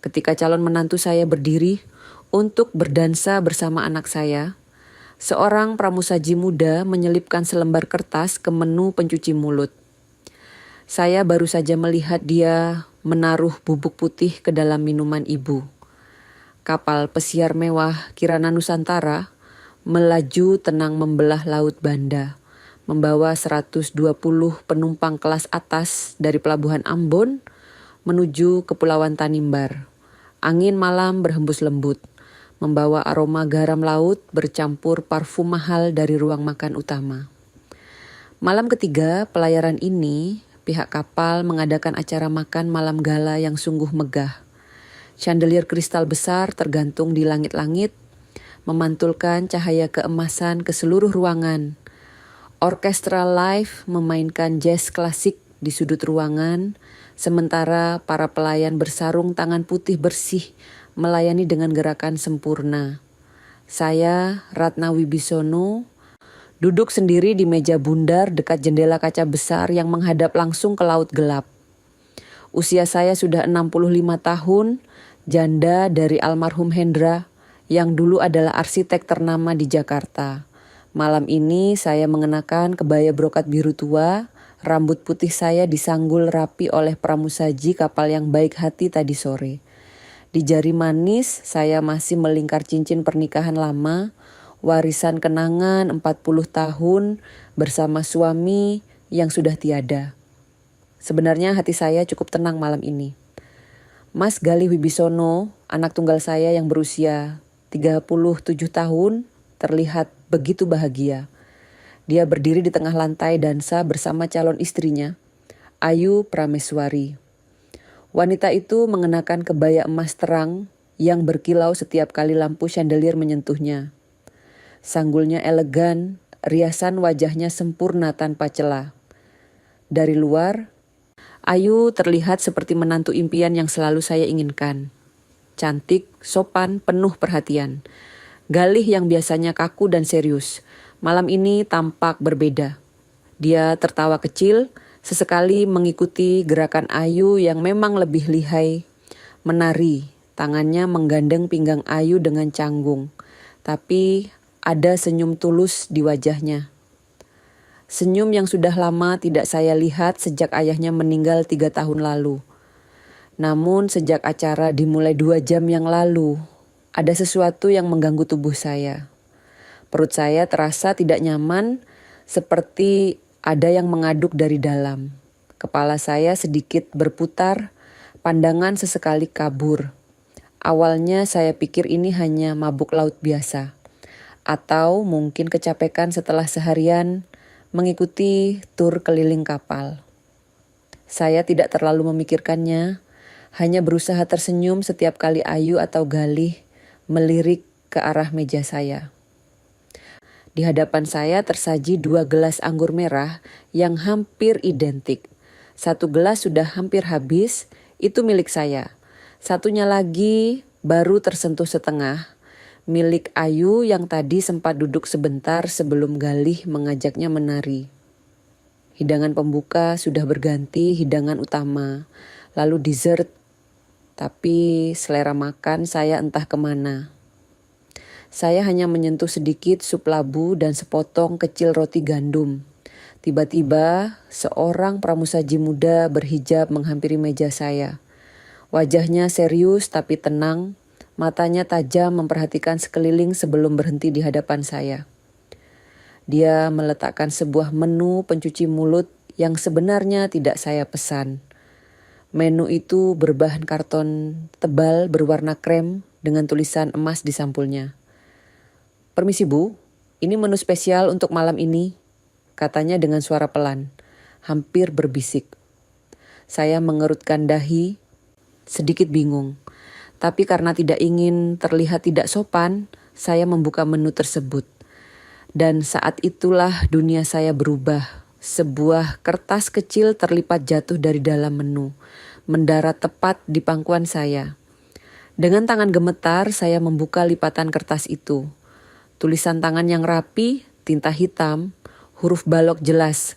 Ketika calon menantu saya berdiri untuk berdansa bersama anak saya, seorang pramusaji muda menyelipkan selembar kertas ke menu pencuci mulut. Saya baru saja melihat dia menaruh bubuk putih ke dalam minuman ibu. Kapal pesiar mewah Kirana Nusantara melaju tenang membelah Laut Banda, membawa 120 penumpang kelas atas dari Pelabuhan Ambon menuju Kepulauan Tanimbar. Angin malam berhembus lembut, membawa aroma garam laut bercampur parfum mahal dari ruang makan utama. Malam ketiga pelayaran ini, pihak kapal mengadakan acara makan malam gala yang sungguh megah. Chandelier kristal besar tergantung di langit-langit, memantulkan cahaya keemasan ke seluruh ruangan. Orkestra live memainkan jazz klasik di sudut ruangan, sementara para pelayan bersarung tangan putih bersih melayani dengan gerakan sempurna. Saya, Ratna Wibisono, duduk sendiri di meja bundar dekat jendela kaca besar yang menghadap langsung ke laut gelap. Usia saya sudah 65 tahun, janda dari almarhum Hendra yang dulu adalah arsitek ternama di Jakarta. Malam ini saya mengenakan kebaya brokat biru tua, rambut putih saya disanggul rapi oleh pramusaji kapal yang baik hati tadi sore. Di jari manis saya masih melingkar cincin pernikahan lama, warisan kenangan 40 tahun bersama suami yang sudah tiada. Sebenarnya hati saya cukup tenang malam ini. Mas Galih Wibisono, anak tunggal saya yang berusia 37 tahun, terlihat begitu bahagia. Dia berdiri di tengah lantai dansa bersama calon istrinya, Ayu Prameswari. Wanita itu mengenakan kebaya emas terang yang berkilau setiap kali lampu chandelier menyentuhnya. Sanggulnya elegan, riasan wajahnya sempurna tanpa celah. Dari luar, Ayu terlihat seperti menantu impian yang selalu saya inginkan. Cantik, sopan, penuh perhatian. Galih yang biasanya kaku dan serius, malam ini tampak berbeda. Dia tertawa kecil, sesekali mengikuti gerakan Ayu yang memang lebih lihai. Menari, tangannya menggandeng pinggang Ayu dengan canggung. Tapi ada senyum tulus di wajahnya. Senyum yang sudah lama tidak saya lihat sejak ayahnya meninggal 3 tahun lalu. Namun sejak acara dimulai 2 jam yang lalu, ada sesuatu yang mengganggu tubuh saya. Perut saya terasa tidak nyaman, seperti ada yang mengaduk dari dalam. Kepala saya sedikit berputar, pandangan sesekali kabur. Awalnya saya pikir ini hanya mabuk laut biasa, atau mungkin kecapekan setelah seharian mengikuti tur keliling kapal. Saya tidak terlalu memikirkannya, hanya berusaha tersenyum setiap kali Ayu atau Galih melirik ke arah meja saya. Di hadapan saya tersaji 2 gelas anggur merah yang hampir identik. 1 gelas sudah hampir habis, itu milik saya. Satunya lagi baru tersentuh setengah, milik Ayu yang tadi sempat duduk sebentar sebelum Galih mengajaknya menari. Hidangan pembuka sudah berganti hidangan utama, lalu dessert. Tapi selera makan saya entah kemana. Saya hanya menyentuh sedikit sup labu dan sepotong kecil roti gandum. Tiba-tiba seorang pramusaji muda berhijab menghampiri meja saya. Wajahnya serius tapi tenang. Matanya tajam memperhatikan sekeliling sebelum berhenti di hadapan saya. Dia meletakkan sebuah menu pencuci mulut yang sebenarnya tidak saya pesan. Menu itu berbahan karton tebal berwarna krem dengan tulisan emas di sampulnya. "Permisi Bu, ini menu spesial untuk malam ini," katanya dengan suara pelan, hampir berbisik. Saya mengerutkan dahi, sedikit bingung. Tapi karena tidak ingin terlihat tidak sopan, saya membuka menu tersebut. Dan saat itulah dunia saya berubah. Sebuah kertas kecil terlipat jatuh dari dalam menu, mendarat tepat di pangkuan saya. Dengan tangan gemetar, saya membuka lipatan kertas itu. Tulisan tangan yang rapi, tinta hitam, huruf balok jelas.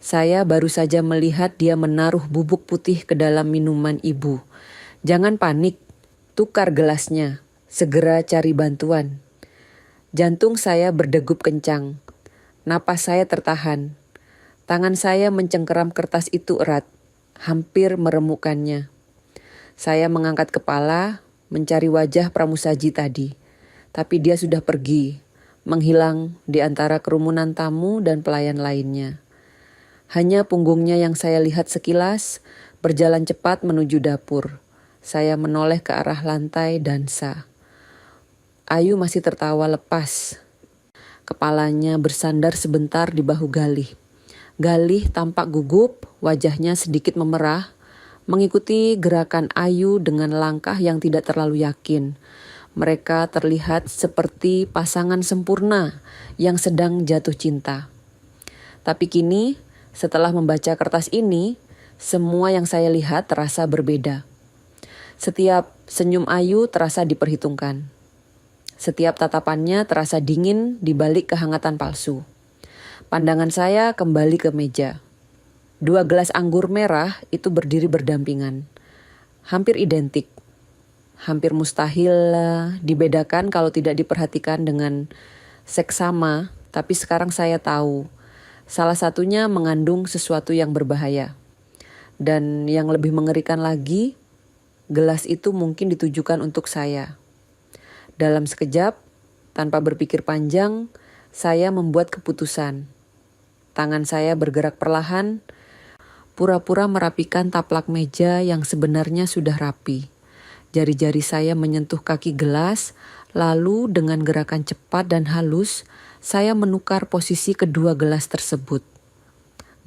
Saya baru saja melihat dia menaruh bubuk putih ke dalam minuman ibu. "Jangan panik, Tukar gelasnya, segera cari bantuan. Jantung saya berdegup kencang. Napas saya tertahan. Tangan saya mencengkeram kertas itu erat, hampir meremukkannya. Saya mengangkat kepala, mencari wajah pramusaji tadi. Tapi dia sudah pergi, menghilang di antara kerumunan tamu dan pelayan lainnya. Hanya punggungnya yang saya lihat sekilas, berjalan cepat menuju dapur. Saya menoleh ke arah lantai dansa. Ayu masih tertawa lepas. Kepalanya bersandar sebentar di bahu Galih. Galih tampak gugup, wajahnya sedikit memerah, mengikuti gerakan Ayu dengan langkah yang tidak terlalu yakin. Mereka terlihat seperti pasangan sempurna yang sedang jatuh cinta. Tapi kini, setelah membaca kertas ini, semua yang saya lihat terasa berbeda. Setiap senyum Ayu terasa diperhitungkan. Setiap tatapannya terasa dingin di balik kehangatan palsu. Pandangan saya kembali ke meja. 2 gelas anggur merah itu berdiri berdampingan. Hampir identik. Hampir mustahil dibedakan kalau tidak diperhatikan dengan seksama, tapi sekarang saya tahu. Salah satunya mengandung sesuatu yang berbahaya. Dan yang lebih mengerikan lagi, gelas itu mungkin ditujukan untuk saya. Dalam sekejap, tanpa berpikir panjang, saya membuat keputusan. Tangan saya bergerak perlahan, pura-pura merapikan taplak meja yang sebenarnya sudah rapi. Jari-jari saya menyentuh kaki gelas, lalu dengan gerakan cepat dan halus, saya menukar posisi kedua gelas tersebut.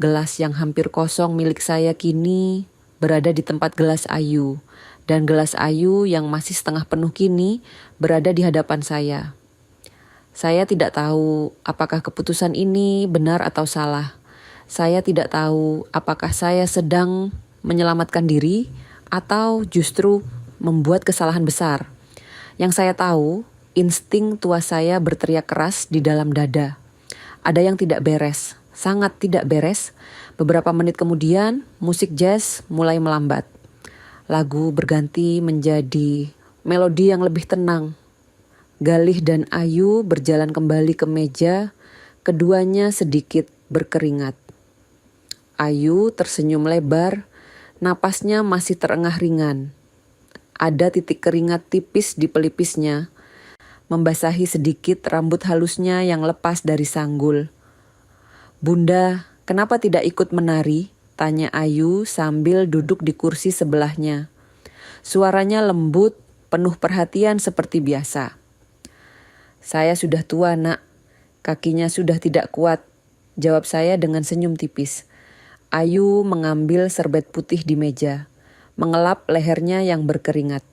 Gelas yang hampir kosong milik saya kini berada di tempat gelas Ayu, dan gelas Ayu yang masih setengah penuh kini berada di hadapan saya. Saya tidak tahu apakah keputusan ini benar atau salah. Saya tidak tahu apakah saya sedang menyelamatkan diri atau justru membuat kesalahan besar. Yang saya tahu, insting tua saya berteriak keras di dalam dada. Ada yang tidak beres, sangat tidak beres. Beberapa menit kemudian, musik jazz mulai melambat. Lagu berganti menjadi melodi yang lebih tenang. Galih dan Ayu berjalan kembali ke meja, keduanya sedikit berkeringat. Ayu tersenyum lebar, napasnya masih terengah ringan. Ada titik keringat tipis di pelipisnya, membasahi sedikit rambut halusnya yang lepas dari sanggul. "Bunda, kenapa tidak ikut menari?" tanya Ayu sambil duduk di kursi sebelahnya. Suaranya lembut, penuh perhatian seperti biasa. "Saya sudah tua, Nak. Kakinya sudah tidak kuat," jawab saya dengan senyum tipis. Ayu mengambil serbet putih di meja, mengelap lehernya yang berkeringat.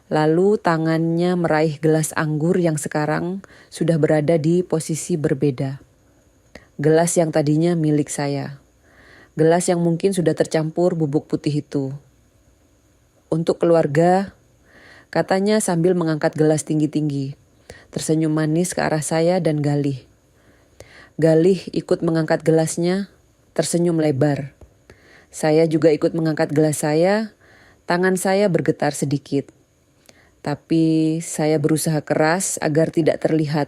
Lalu tangannya meraih gelas anggur yang sekarang sudah berada di posisi berbeda. Gelas yang tadinya milik saya. Gelas yang mungkin sudah tercampur bubuk putih itu. "Untuk keluarga," katanya sambil mengangkat gelas tinggi-tinggi. Tersenyum manis ke arah saya dan Galih. Galih ikut mengangkat gelasnya, tersenyum lebar. Saya juga ikut mengangkat gelas saya, tangan saya bergetar sedikit. Tapi saya berusaha keras agar tidak terlihat.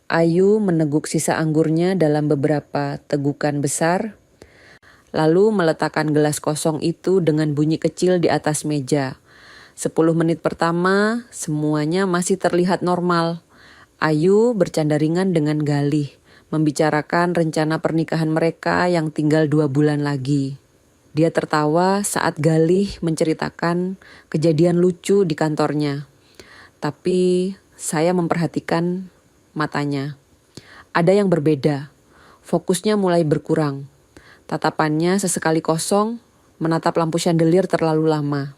Ayu meneguk sisa anggurnya dalam beberapa tegukan besar, lalu meletakkan gelas kosong itu dengan bunyi kecil di atas meja. 10 menit pertama, semuanya masih terlihat normal. Ayu bercanda ringan dengan Galih, membicarakan rencana pernikahan mereka yang tinggal 2 bulan lagi. Dia tertawa saat Galih menceritakan kejadian lucu di kantornya. Tapi saya memperhatikan matanya. Ada yang berbeda. Fokusnya mulai berkurang. Tatapannya sesekali kosong, menatap lampu chandelier terlalu lama.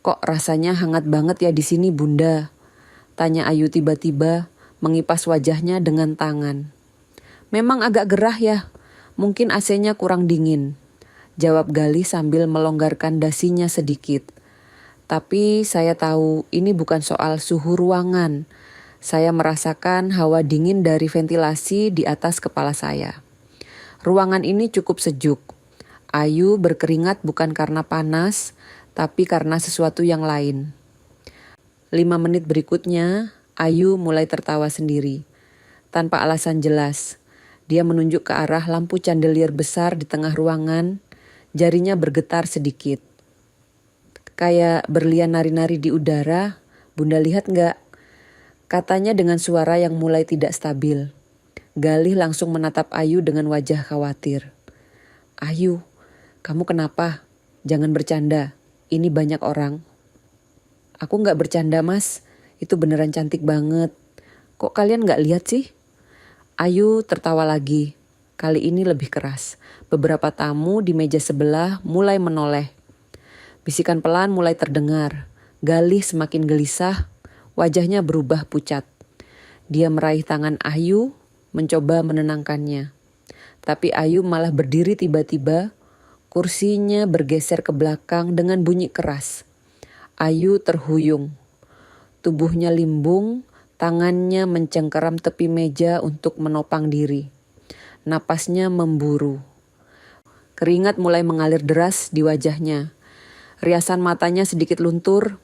"Kok rasanya hangat banget ya di sini, Bunda?" tanya Ayu tiba-tiba, mengipas wajahnya dengan tangan. "Memang agak gerah ya, mungkin AC-nya kurang dingin," jawab Galih sambil melonggarkan dasinya sedikit. Tapi saya tahu ini bukan soal suhu ruangan. Saya merasakan hawa dingin dari ventilasi di atas kepala saya. Ruangan ini cukup sejuk. Ayu berkeringat bukan karena panas, tapi karena sesuatu yang lain. 5 menit berikutnya, Ayu mulai tertawa sendiri. Tanpa alasan jelas, dia menunjuk ke arah lampu chandelier besar di tengah ruangan, jarinya bergetar sedikit. Kayak berlian nari-nari di udara, Bunda lihat nggak? Katanya dengan suara yang mulai tidak stabil. Galih langsung menatap Ayu dengan wajah khawatir. Ayu, kamu kenapa? Jangan bercanda, ini banyak orang. Aku nggak bercanda mas, itu beneran cantik banget. Kok kalian nggak lihat sih? Ayu tertawa lagi, kali ini lebih keras. Beberapa tamu di meja sebelah mulai menoleh. Bisikan pelan mulai terdengar. Galih semakin gelisah, wajahnya berubah pucat. Dia meraih tangan Ayu, mencoba menenangkannya. Tapi Ayu malah berdiri tiba-tiba, kursinya bergeser ke belakang dengan bunyi keras. Ayu terhuyung. Tubuhnya limbung, tangannya mencengkeram tepi meja untuk menopang diri. Napasnya memburu. Keringat mulai mengalir deras di wajahnya. Riasan matanya sedikit luntur,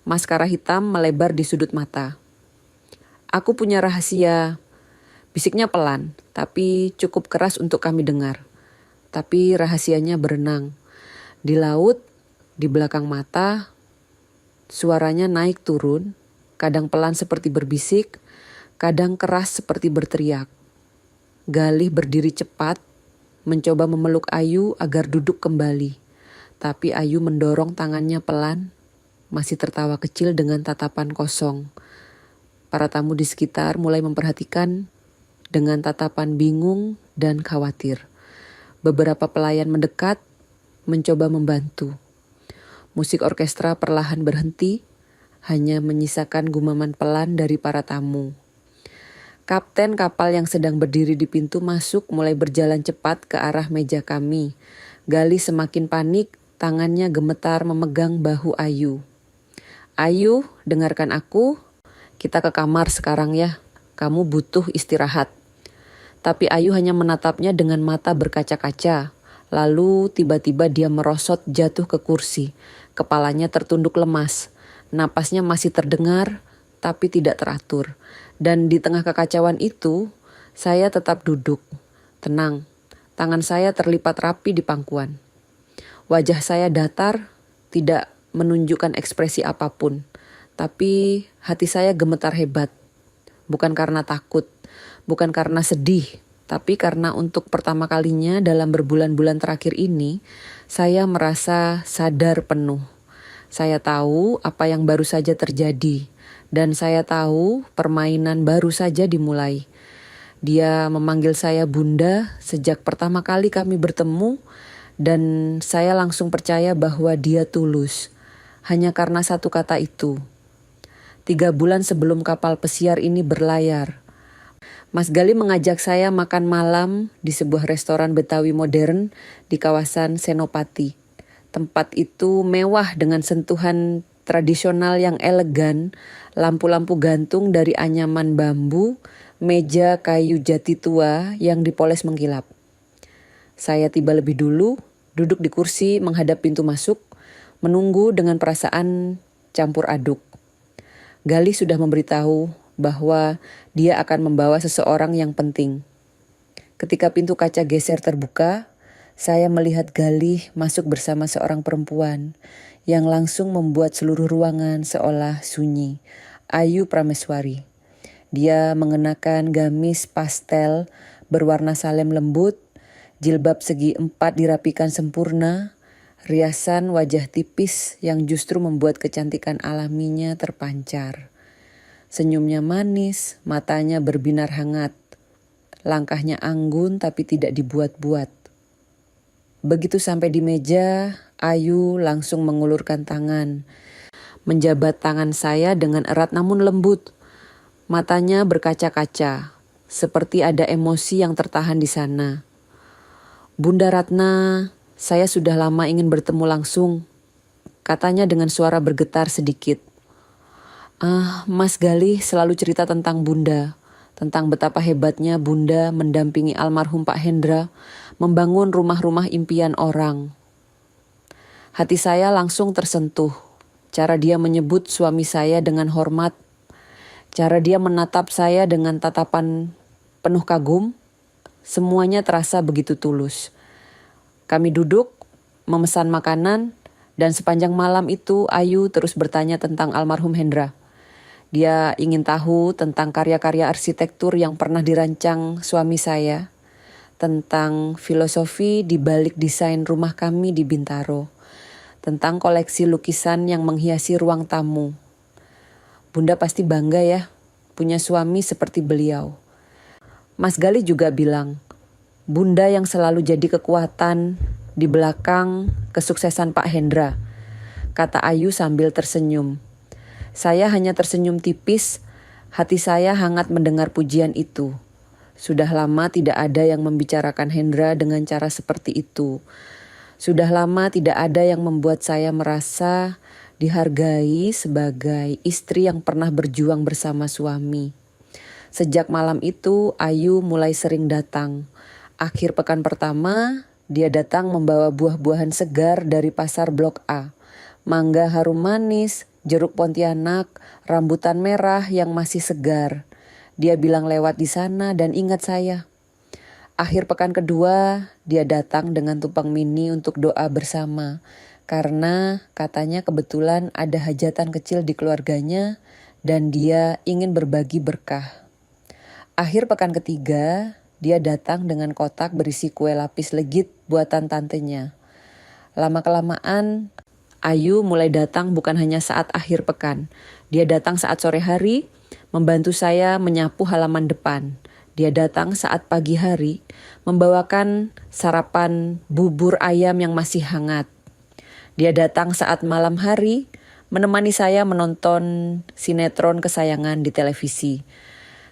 maskara hitam melebar di sudut mata. Aku punya rahasia, bisiknya pelan, tapi cukup keras untuk kami dengar. Tapi rahasianya berenang. Di laut, di belakang mata, suaranya naik turun, kadang pelan seperti berbisik, kadang keras seperti berteriak. Galih berdiri cepat, mencoba memeluk Ayu agar duduk kembali. Tapi Ayu mendorong tangannya pelan, masih tertawa kecil dengan tatapan kosong. Para tamu di sekitar mulai memperhatikan dengan tatapan bingung dan khawatir. Beberapa pelayan mendekat, mencoba membantu. Musik orkestra perlahan berhenti, hanya menyisakan gumaman pelan dari para tamu. Kapten kapal yang sedang berdiri di pintu masuk mulai berjalan cepat ke arah meja kami. Galih semakin panik, tangannya gemetar memegang bahu Ayu. Ayu, dengarkan aku. Kita ke kamar sekarang ya. Kamu butuh istirahat. Tapi Ayu hanya menatapnya dengan mata berkaca-kaca. Lalu tiba-tiba dia merosot jatuh ke kursi. Kepalanya tertunduk lemas. Napasnya masih terdengar, tapi tidak teratur. Dan di tengah kekacauan itu, saya tetap duduk. Tenang, tangan saya terlipat rapi di pangkuan. Wajah saya datar, tidak menunjukkan ekspresi apapun. Tapi hati saya gemetar hebat. Bukan karena takut, bukan karena sedih, tapi karena untuk pertama kalinya dalam berbulan-bulan terakhir ini, saya merasa sadar penuh. Saya tahu apa yang baru saja terjadi, dan saya tahu permainan baru saja dimulai. Dia memanggil saya Bunda sejak pertama kali kami bertemu, dan saya langsung percaya bahwa dia tulus. Hanya karena satu kata itu. 3 bulan sebelum kapal pesiar ini berlayar, Mas Galih mengajak saya makan malam di sebuah restoran Betawi modern di kawasan Senopati. Tempat itu mewah dengan sentuhan tradisional yang elegan, lampu-lampu gantung dari anyaman bambu, meja kayu jati tua yang dipoles mengkilap. Saya tiba lebih dulu, duduk di kursi menghadap pintu masuk, menunggu dengan perasaan campur aduk. Galih sudah memberitahu bahwa dia akan membawa seseorang yang penting. Ketika pintu kaca geser terbuka, saya melihat Galih masuk bersama seorang perempuan yang langsung membuat seluruh ruangan seolah sunyi. Ayu Prameswari. Dia mengenakan gamis pastel berwarna salem lembut, jilbab segi 4 dirapikan sempurna, riasan wajah tipis yang justru membuat kecantikan alaminya terpancar. Senyumnya manis, matanya berbinar hangat. Langkahnya anggun tapi tidak dibuat-buat. Begitu sampai di meja, Ayu langsung mengulurkan tangan. Menjabat tangan saya dengan erat namun lembut. Matanya berkaca-kaca, seperti ada emosi yang tertahan di sana. Bunda Ratna, saya sudah lama ingin bertemu langsung, katanya dengan suara bergetar sedikit. Mas Galih selalu cerita tentang Bunda, tentang betapa hebatnya Bunda mendampingi almarhum Pak Hendra membangun rumah-rumah impian orang. Hati saya langsung tersentuh, cara dia menyebut suami saya dengan hormat, cara dia menatap saya dengan tatapan penuh kagum, semuanya terasa begitu tulus. Kami duduk, memesan makanan, dan sepanjang malam itu Ayu terus bertanya tentang almarhum Hendra. Dia ingin tahu tentang karya-karya arsitektur yang pernah dirancang suami saya, tentang filosofi di balik desain rumah kami di Bintaro, tentang koleksi lukisan yang menghiasi ruang tamu. Bunda pasti bangga ya, punya suami seperti beliau. Mas Gali juga bilang, Bunda yang selalu jadi kekuatan di belakang kesuksesan Pak Hendra, kata Ayu sambil tersenyum. Saya hanya tersenyum tipis, hati saya hangat mendengar pujian itu. Sudah lama tidak ada yang membicarakan Hendra dengan cara seperti itu. Sudah lama tidak ada yang membuat saya merasa dihargai sebagai istri yang pernah berjuang bersama suami. Sejak malam itu, Ayu mulai sering datang. Akhir pekan pertama, dia datang membawa buah-buahan segar dari pasar Blok A. Mangga harum manis, jeruk Pontianak, rambutan merah yang masih segar. Dia bilang lewat di sana dan ingat saya. Akhir pekan kedua, dia datang dengan tumpang mini untuk doa bersama. Karena katanya kebetulan ada hajatan kecil di keluarganya dan dia ingin berbagi berkah. Akhir pekan ketiga, dia datang dengan kotak berisi kue lapis legit buatan tantenya. Lama-kelamaan, Ayu mulai datang bukan hanya saat akhir pekan. Dia datang saat sore hari, membantu saya menyapu halaman depan. Dia datang saat pagi hari, membawakan sarapan bubur ayam yang masih hangat. Dia datang saat malam hari, menemani saya menonton sinetron kesayangan di televisi.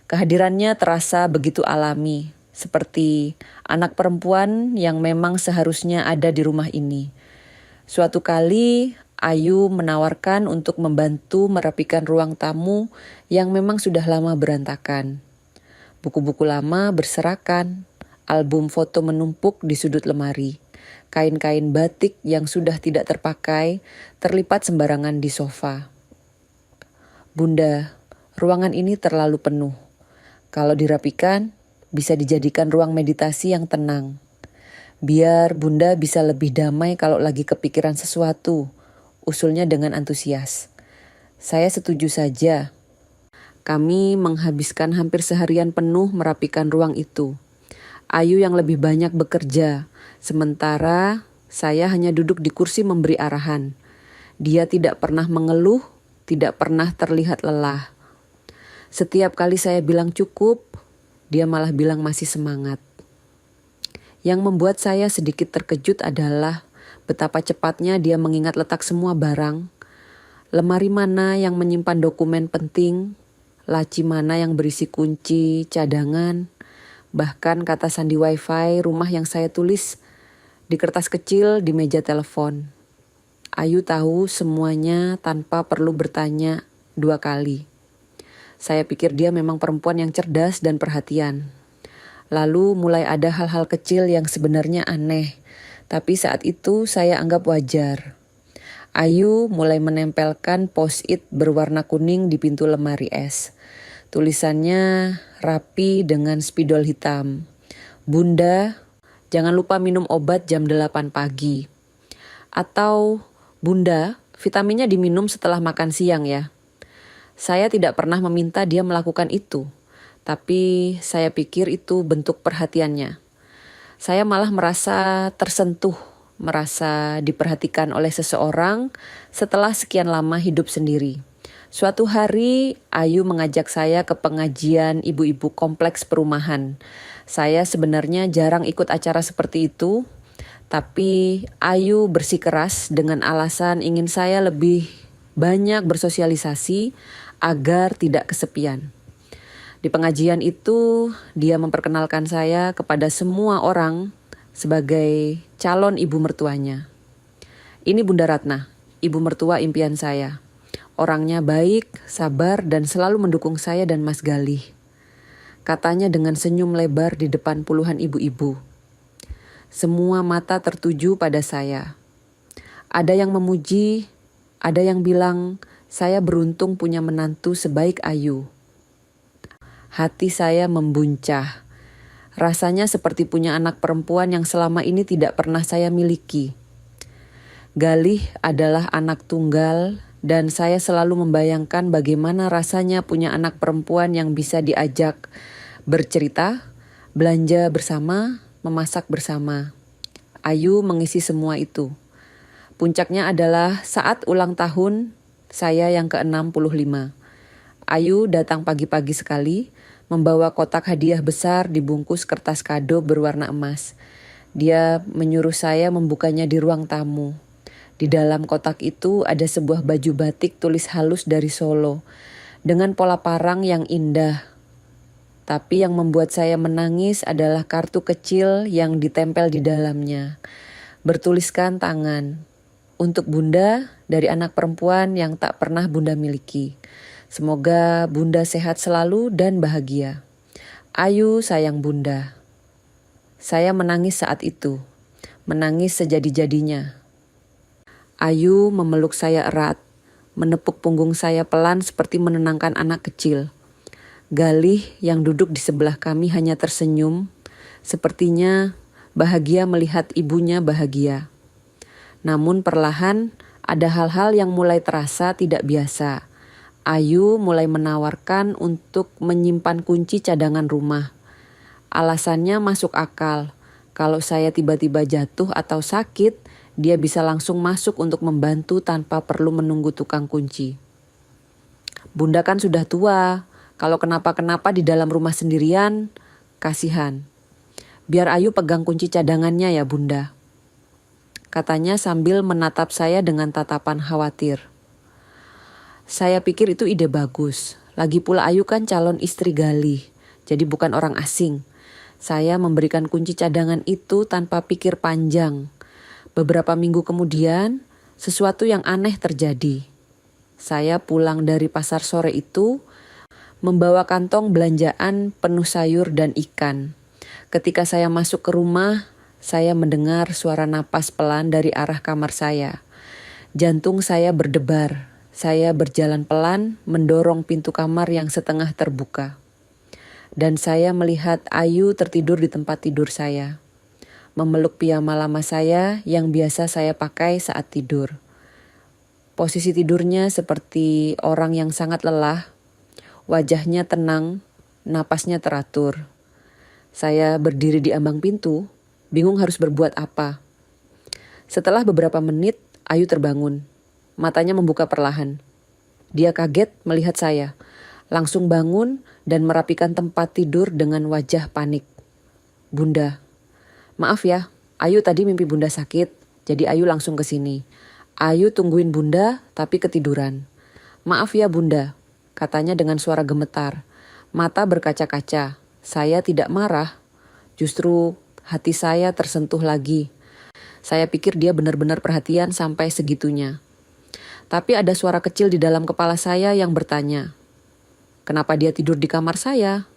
Kehadirannya terasa begitu alami, seperti anak perempuan yang memang seharusnya ada di rumah ini. Suatu kali, Ayu menawarkan untuk membantu merapikan ruang tamu yang memang sudah lama berantakan. Buku-buku lama berserakan, album foto menumpuk di sudut lemari, kain-kain batik yang sudah tidak terpakai terlipat sembarangan di sofa. Bunda, ruangan ini terlalu penuh. Kalau dirapikan, bisa dijadikan ruang meditasi yang tenang. Biar Bunda bisa lebih damai kalau lagi kepikiran sesuatu, usulnya dengan antusias. Saya setuju saja. Kami menghabiskan hampir seharian penuh merapikan ruang itu. Ayu yang lebih banyak bekerja, sementara saya hanya duduk di kursi memberi arahan. Dia tidak pernah mengeluh, tidak pernah terlihat lelah. Setiap kali saya bilang cukup, dia malah bilang masih semangat. Yang membuat saya sedikit terkejut adalah betapa cepatnya dia mengingat letak semua barang. Lemari mana yang menyimpan dokumen penting, laci mana yang berisi kunci, cadangan, bahkan kata sandi wifi rumah yang saya tulis di kertas kecil di meja telepon. Ayu tahu semuanya tanpa perlu bertanya 2 kali. Saya pikir dia memang perempuan yang cerdas dan perhatian. Lalu mulai ada hal-hal kecil yang sebenarnya aneh, tapi saat itu saya anggap wajar. Ayu mulai menempelkan post-it berwarna kuning di pintu lemari es. Tulisannya rapi dengan spidol hitam. Bunda, jangan lupa minum obat jam 8 pagi. Atau, Bunda, vitaminnya diminum setelah makan siang ya. Saya tidak pernah meminta dia melakukan itu. Tapi saya pikir itu bentuk perhatiannya. Saya malah merasa tersentuh, merasa diperhatikan oleh seseorang setelah sekian lama hidup sendiri. Suatu hari, Ayu mengajak saya ke pengajian ibu-ibu kompleks perumahan. Saya sebenarnya jarang ikut acara seperti itu, tapi Ayu bersikeras dengan alasan ingin saya lebih banyak bersosialisasi agar tidak kesepian. Di pengajian itu, dia memperkenalkan saya kepada semua orang sebagai calon ibu mertuanya. Ini Bunda Ratna, ibu mertua impian saya. Orangnya baik, sabar, dan selalu mendukung saya dan Mas Galih. Katanya dengan senyum lebar di depan puluhan ibu-ibu. Semua mata tertuju pada saya. Ada yang memuji, Ada yang bilang, saya beruntung punya menantu sebaik Ayu. Hati saya membuncah. Rasanya seperti punya anak perempuan yang selama ini tidak pernah saya miliki. Galih adalah anak tunggal dan saya selalu membayangkan bagaimana rasanya punya anak perempuan yang bisa diajak bercerita, belanja bersama, memasak bersama. Ayu mengisi semua itu. Puncaknya adalah saat ulang tahun saya yang ke-65. Ayu datang pagi-pagi sekali, membawa kotak hadiah besar dibungkus kertas kado berwarna emas. Dia menyuruh saya membukanya di ruang tamu. Di dalam kotak itu ada sebuah baju batik tulis halus dari Solo, dengan pola parang yang indah. Tapi yang membuat saya menangis adalah kartu kecil yang ditempel di dalamnya. Bertuliskan tangan. Untuk Bunda dari anak perempuan yang tak pernah Bunda miliki. Semoga Bunda sehat selalu dan bahagia. Ayu sayang Bunda. Saya menangis saat itu. Menangis sejadi-jadinya. Ayu memeluk saya erat. Menepuk punggung saya pelan seperti menenangkan anak kecil. Galih yang duduk di sebelah kami hanya tersenyum. Sepertinya bahagia melihat ibunya bahagia. Namun perlahan ada hal-hal yang mulai terasa tidak biasa. Ayu mulai menawarkan untuk menyimpan kunci cadangan rumah. Alasannya masuk akal. Kalau saya tiba-tiba jatuh atau sakit, dia bisa langsung masuk untuk membantu tanpa perlu menunggu tukang kunci. Bunda kan sudah tua. Kalau kenapa-kenapa di dalam rumah sendirian, kasihan. Biar Ayu pegang kunci cadangannya ya Bunda. Katanya sambil menatap saya dengan tatapan khawatir. Saya pikir itu ide bagus. Lagi pula Ayu kan calon istri Galih, jadi bukan orang asing. Saya memberikan kunci cadangan itu tanpa pikir panjang. Beberapa minggu kemudian, sesuatu yang aneh terjadi. Saya pulang dari pasar sore itu, membawa kantong belanjaan penuh sayur dan ikan. Ketika saya masuk ke rumah, saya mendengar suara napas pelan dari arah kamar saya. Jantung saya berdebar. Saya berjalan pelan mendorong pintu kamar yang setengah terbuka. Dan saya melihat Ayu tertidur di tempat tidur saya. Memeluk piyama lama saya yang biasa saya pakai saat tidur. Posisi tidurnya seperti orang yang sangat lelah. Wajahnya tenang, napasnya teratur. Saya berdiri di ambang pintu. Bingung harus berbuat apa. Setelah beberapa menit, Ayu terbangun. Matanya membuka perlahan. Dia kaget melihat saya. Langsung bangun dan merapikan tempat tidur dengan wajah panik. Bunda, maaf ya, Ayu tadi mimpi Bunda sakit. Jadi Ayu langsung ke sini. Ayu tungguin Bunda tapi ketiduran. Maaf ya Bunda, katanya dengan suara gemetar. Mata berkaca-kaca. Saya tidak marah. Justru hati saya tersentuh lagi. Saya pikir dia benar-benar perhatian sampai segitunya. Tapi ada suara kecil di dalam kepala saya yang bertanya, kenapa dia tidur di kamar saya?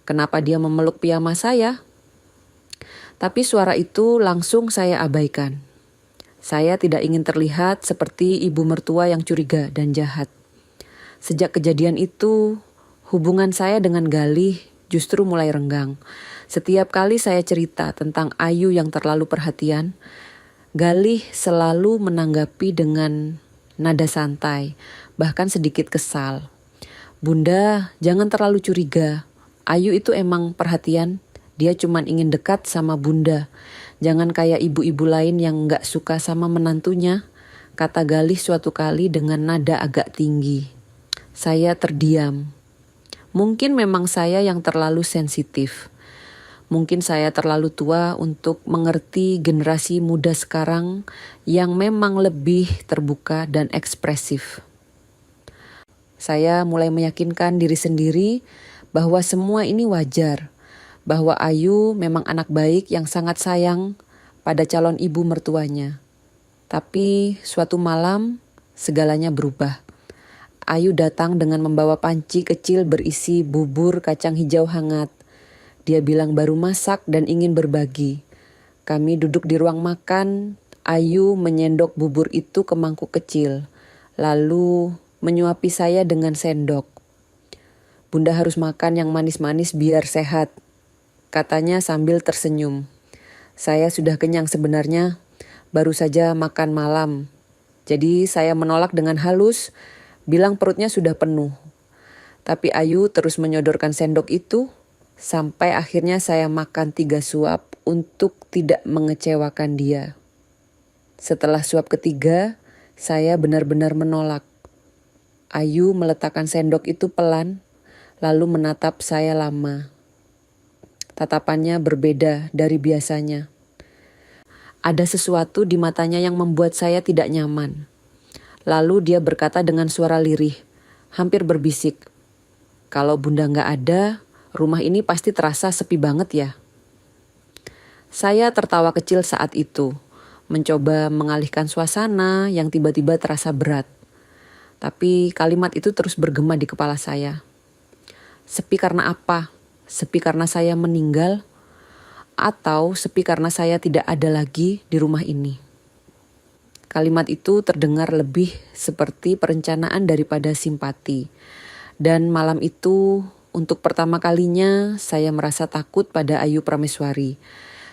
Kenapa dia memeluk piyama saya? Tapi suara itu langsung saya abaikan. Saya tidak ingin terlihat seperti ibu mertua yang curiga dan jahat. Sejak kejadian itu, hubungan saya dengan Galih justru mulai renggang. Setiap kali saya cerita tentang Ayu yang terlalu perhatian, Galih selalu menanggapi dengan nada santai, bahkan sedikit kesal. Bunda, jangan terlalu curiga. Ayu itu emang perhatian, dia cuma ingin dekat sama Bunda. Jangan kayak ibu-ibu lain yang gak suka sama menantunya, kata Galih suatu kali dengan nada agak tinggi. Saya terdiam. Mungkin memang saya yang terlalu sensitif. Mungkin saya terlalu tua untuk mengerti generasi muda sekarang yang memang lebih terbuka dan ekspresif. Saya mulai meyakinkan diri sendiri bahwa semua ini wajar. Bahwa Ayu memang anak baik yang sangat sayang pada calon ibu mertuanya. Tapi suatu malam segalanya berubah. Ayu datang dengan membawa panci kecil berisi bubur kacang hijau hangat. Dia bilang baru masak dan ingin berbagi. Kami duduk di ruang makan. Ayu menyendok bubur itu ke mangkuk kecil. lalu menyuapi saya dengan sendok. "Bunda harus makan yang manis-manis biar sehat," katanya sambil tersenyum. Saya sudah kenyang sebenarnya, baru saja makan malam. Jadi saya menolak dengan halus, bilang perutnya sudah penuh. Tapi Ayu terus menyodorkan sendok itu, sampai akhirnya saya makan 3 suap untuk tidak mengecewakan dia. Setelah suap ketiga, saya benar-benar menolak. Ayu meletakkan sendok itu pelan, lalu menatap saya lama. Tatapannya berbeda dari biasanya. Ada sesuatu di matanya yang membuat saya tidak nyaman. Lalu dia berkata dengan suara lirih, hampir berbisik, "Kalau Bunda nggak ada, rumah ini pasti terasa sepi banget ya." Saya tertawa kecil saat itu, mencoba mengalihkan suasana yang tiba-tiba terasa berat. Tapi kalimat itu terus bergema di kepala saya. Sepi karena apa? Sepi karena saya meninggal? Atau sepi karena saya tidak ada lagi di rumah ini? Kalimat itu terdengar lebih seperti perencanaan daripada simpati. Dan malam itu, untuk pertama kalinya, saya merasa takut pada Ayu Prameswari.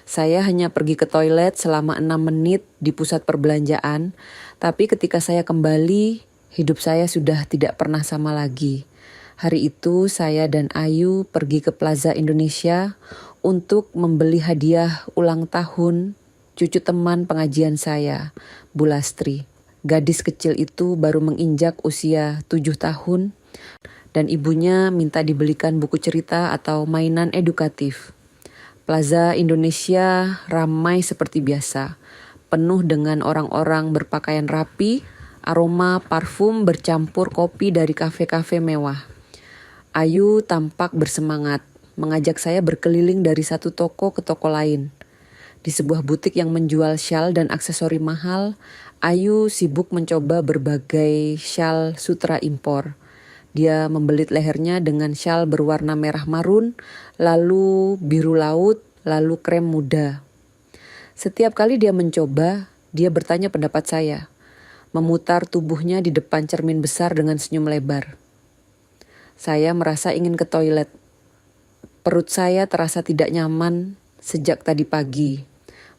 Saya hanya pergi ke toilet selama 6 menit di pusat perbelanjaan, tapi ketika saya kembali, hidup saya sudah tidak pernah sama lagi. Hari itu saya dan Ayu pergi ke Plaza Indonesia untuk membeli hadiah ulang tahun cucu teman pengajian saya, Bu Lastri. Gadis kecil itu baru menginjak usia 7 tahun dan ibunya minta dibelikan buku cerita atau mainan edukatif. Plaza Indonesia ramai seperti biasa, penuh dengan orang-orang berpakaian rapi, aroma parfum bercampur kopi dari kafe-kafe mewah. Ayu tampak bersemangat, mengajak saya berkeliling dari satu toko ke toko lain. Di sebuah butik yang menjual syal dan aksesori mahal, Ayu sibuk mencoba berbagai syal sutra impor. Dia membelit lehernya dengan syal berwarna merah marun, lalu biru laut, lalu krem muda. Setiap kali dia mencoba, dia bertanya pendapat saya, memutar tubuhnya di depan cermin besar dengan senyum lebar. Saya merasa ingin ke toilet. Perut saya terasa tidak nyaman sejak tadi pagi.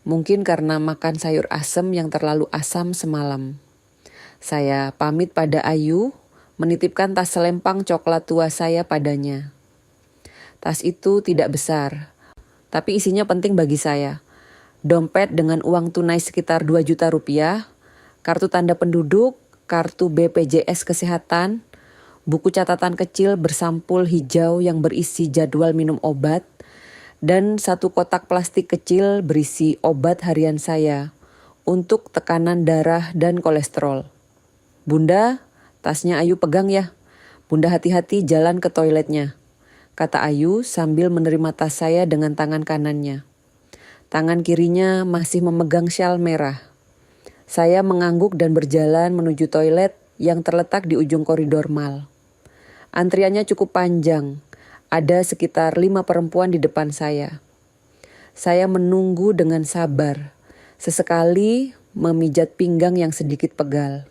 Mungkin karena makan sayur asem yang terlalu asam semalam. Saya pamit pada Ayu, menitipkan tas selempang coklat tua saya padanya. Tas itu tidak besar, tapi isinya penting bagi saya. Dompet dengan uang tunai sekitar 2 juta rupiah, kartu tanda penduduk, kartu BPJS Kesehatan, buku catatan kecil bersampul hijau yang berisi jadwal minum obat, dan satu kotak plastik kecil berisi obat harian saya untuk tekanan darah dan kolesterol. "Bunda, tasnya Ayu pegang ya. Bunda hati-hati jalan ke toiletnya," kata Ayu sambil menerima tas saya dengan tangan kanannya. Tangan kirinya masih memegang syal merah. Saya mengangguk dan berjalan menuju toilet yang terletak di ujung koridor mal. Antriannya cukup panjang. Ada sekitar 5 perempuan di depan saya. Saya menunggu dengan sabar. Sesekali memijat pinggang yang sedikit pegal.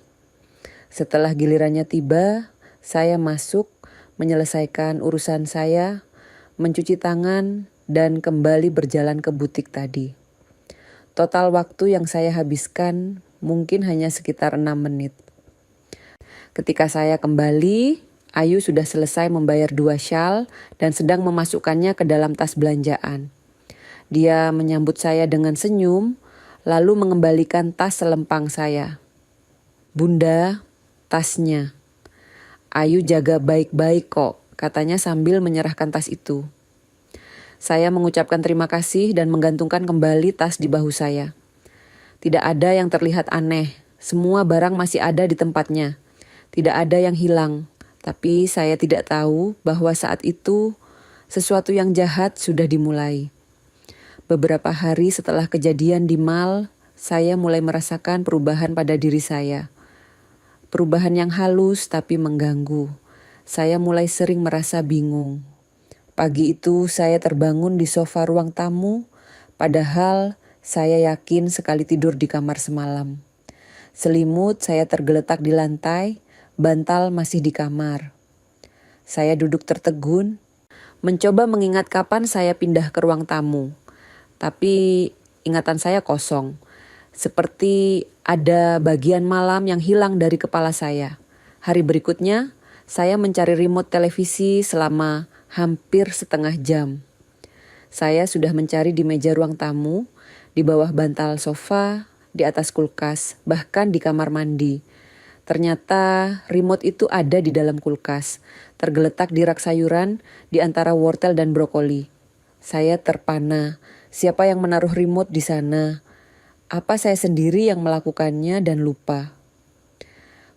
Setelah gilirannya tiba, saya masuk, menyelesaikan urusan saya, mencuci tangan, dan kembali berjalan ke butik tadi. Total waktu yang saya habiskan mungkin hanya sekitar 6 menit. Ketika saya kembali, Ayu sudah selesai membayar 2 syal dan sedang memasukkannya ke dalam tas belanjaan. Dia menyambut saya dengan senyum, lalu mengembalikan tas selempang saya. "Bunda, tasnya." "Ayu jaga baik-baik kok," katanya sambil menyerahkan tas itu. Saya mengucapkan terima kasih dan menggantungkan kembali tas di bahu saya. Tidak ada yang terlihat aneh, semua barang masih ada di tempatnya. Tidak ada yang hilang, tapi saya tidak tahu bahwa saat itu sesuatu yang jahat sudah dimulai. Beberapa hari setelah kejadian di mal, saya mulai merasakan perubahan pada diri saya. Perubahan yang halus tapi mengganggu. Saya mulai sering merasa bingung. Pagi itu saya terbangun di sofa ruang tamu, padahal saya yakin sekali tidur di kamar semalam. Selimut saya tergeletak di lantai, bantal masih di kamar. Saya duduk tertegun, mencoba mengingat kapan saya pindah ke ruang tamu. Tapi ingatan saya kosong, seperti ada bagian malam yang hilang dari kepala saya. Hari berikutnya, saya mencari remote televisi selama hampir setengah jam. Saya sudah mencari di meja ruang tamu, di bawah bantal sofa, di atas kulkas, bahkan di kamar mandi. Ternyata remote itu ada di dalam kulkas, tergeletak di rak sayuran di antara wortel dan brokoli. Saya terpana, siapa yang menaruh remote di sana? Apa saya sendiri yang melakukannya dan lupa?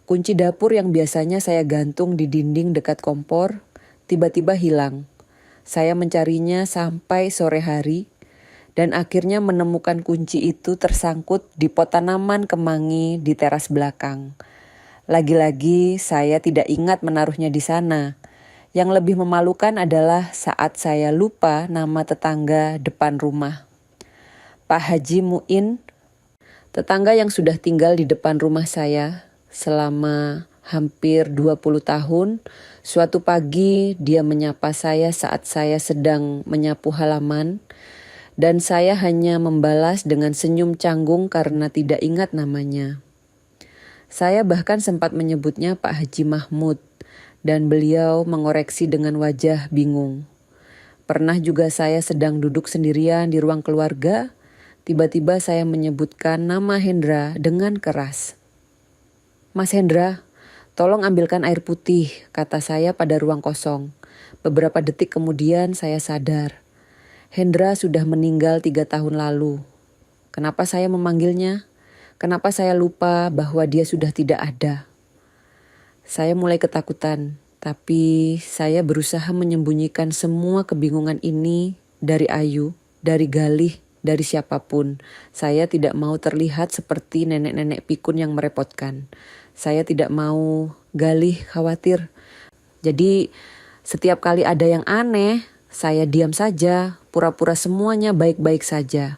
Kunci dapur yang biasanya saya gantung di dinding dekat kompor, tiba-tiba hilang. Saya mencarinya sampai sore hari, dan akhirnya menemukan kunci itu tersangkut di pot tanaman kemangi di teras belakang. Lagi-lagi saya tidak ingat menaruhnya di sana. Yang lebih memalukan adalah saat saya lupa nama tetangga depan rumah. Pak Haji Muin, tetangga yang sudah tinggal di depan rumah saya selama hampir 20 tahun, suatu pagi dia menyapa saya saat saya sedang menyapu halaman, dan saya hanya membalas dengan senyum canggung karena tidak ingat namanya. Saya bahkan sempat menyebutnya Pak Haji Mahmud, dan beliau mengoreksi dengan wajah bingung. Pernah juga saya sedang duduk sendirian di ruang keluarga, tiba-tiba saya menyebutkan nama Hendra dengan keras. Mas Hendra, tolong ambilkan air putih, kata saya pada ruang kosong. Beberapa detik kemudian saya sadar. Hendra sudah meninggal 3 tahun lalu. Kenapa saya memanggilnya? Kenapa saya lupa bahwa dia sudah tidak ada? Saya mulai ketakutan, tapi saya berusaha menyembunyikan semua kebingungan ini dari Ayu, dari Galih, dari siapapun. Saya tidak mau terlihat seperti nenek-nenek pikun yang merepotkan. Saya tidak mau Galih khawatir. Jadi setiap kali ada yang aneh, saya diam saja, pura-pura semuanya baik-baik saja.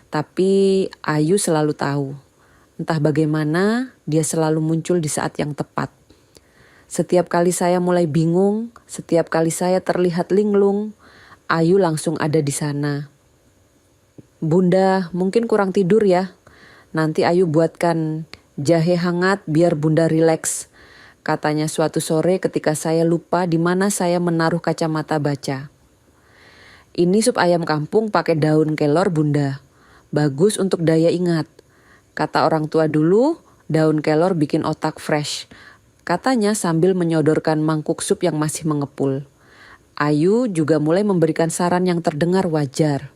Tapi Ayu selalu tahu. Entah bagaimana, dia selalu muncul di saat yang tepat. Setiap kali saya mulai bingung, setiap kali saya terlihat linglung, Ayu langsung ada di sana. Bunda, mungkin kurang tidur ya. Nanti Ayu buatkan jahe hangat biar Bunda rileks, katanya suatu sore ketika saya lupa di mana saya menaruh kacamata baca. Ini sup ayam kampung pakai daun kelor Bunda. Bagus untuk daya ingat. Kata orang tua dulu, daun kelor bikin otak fresh. Katanya sambil menyodorkan mangkuk sup yang masih mengepul. Ayu juga mulai memberikan saran yang terdengar wajar.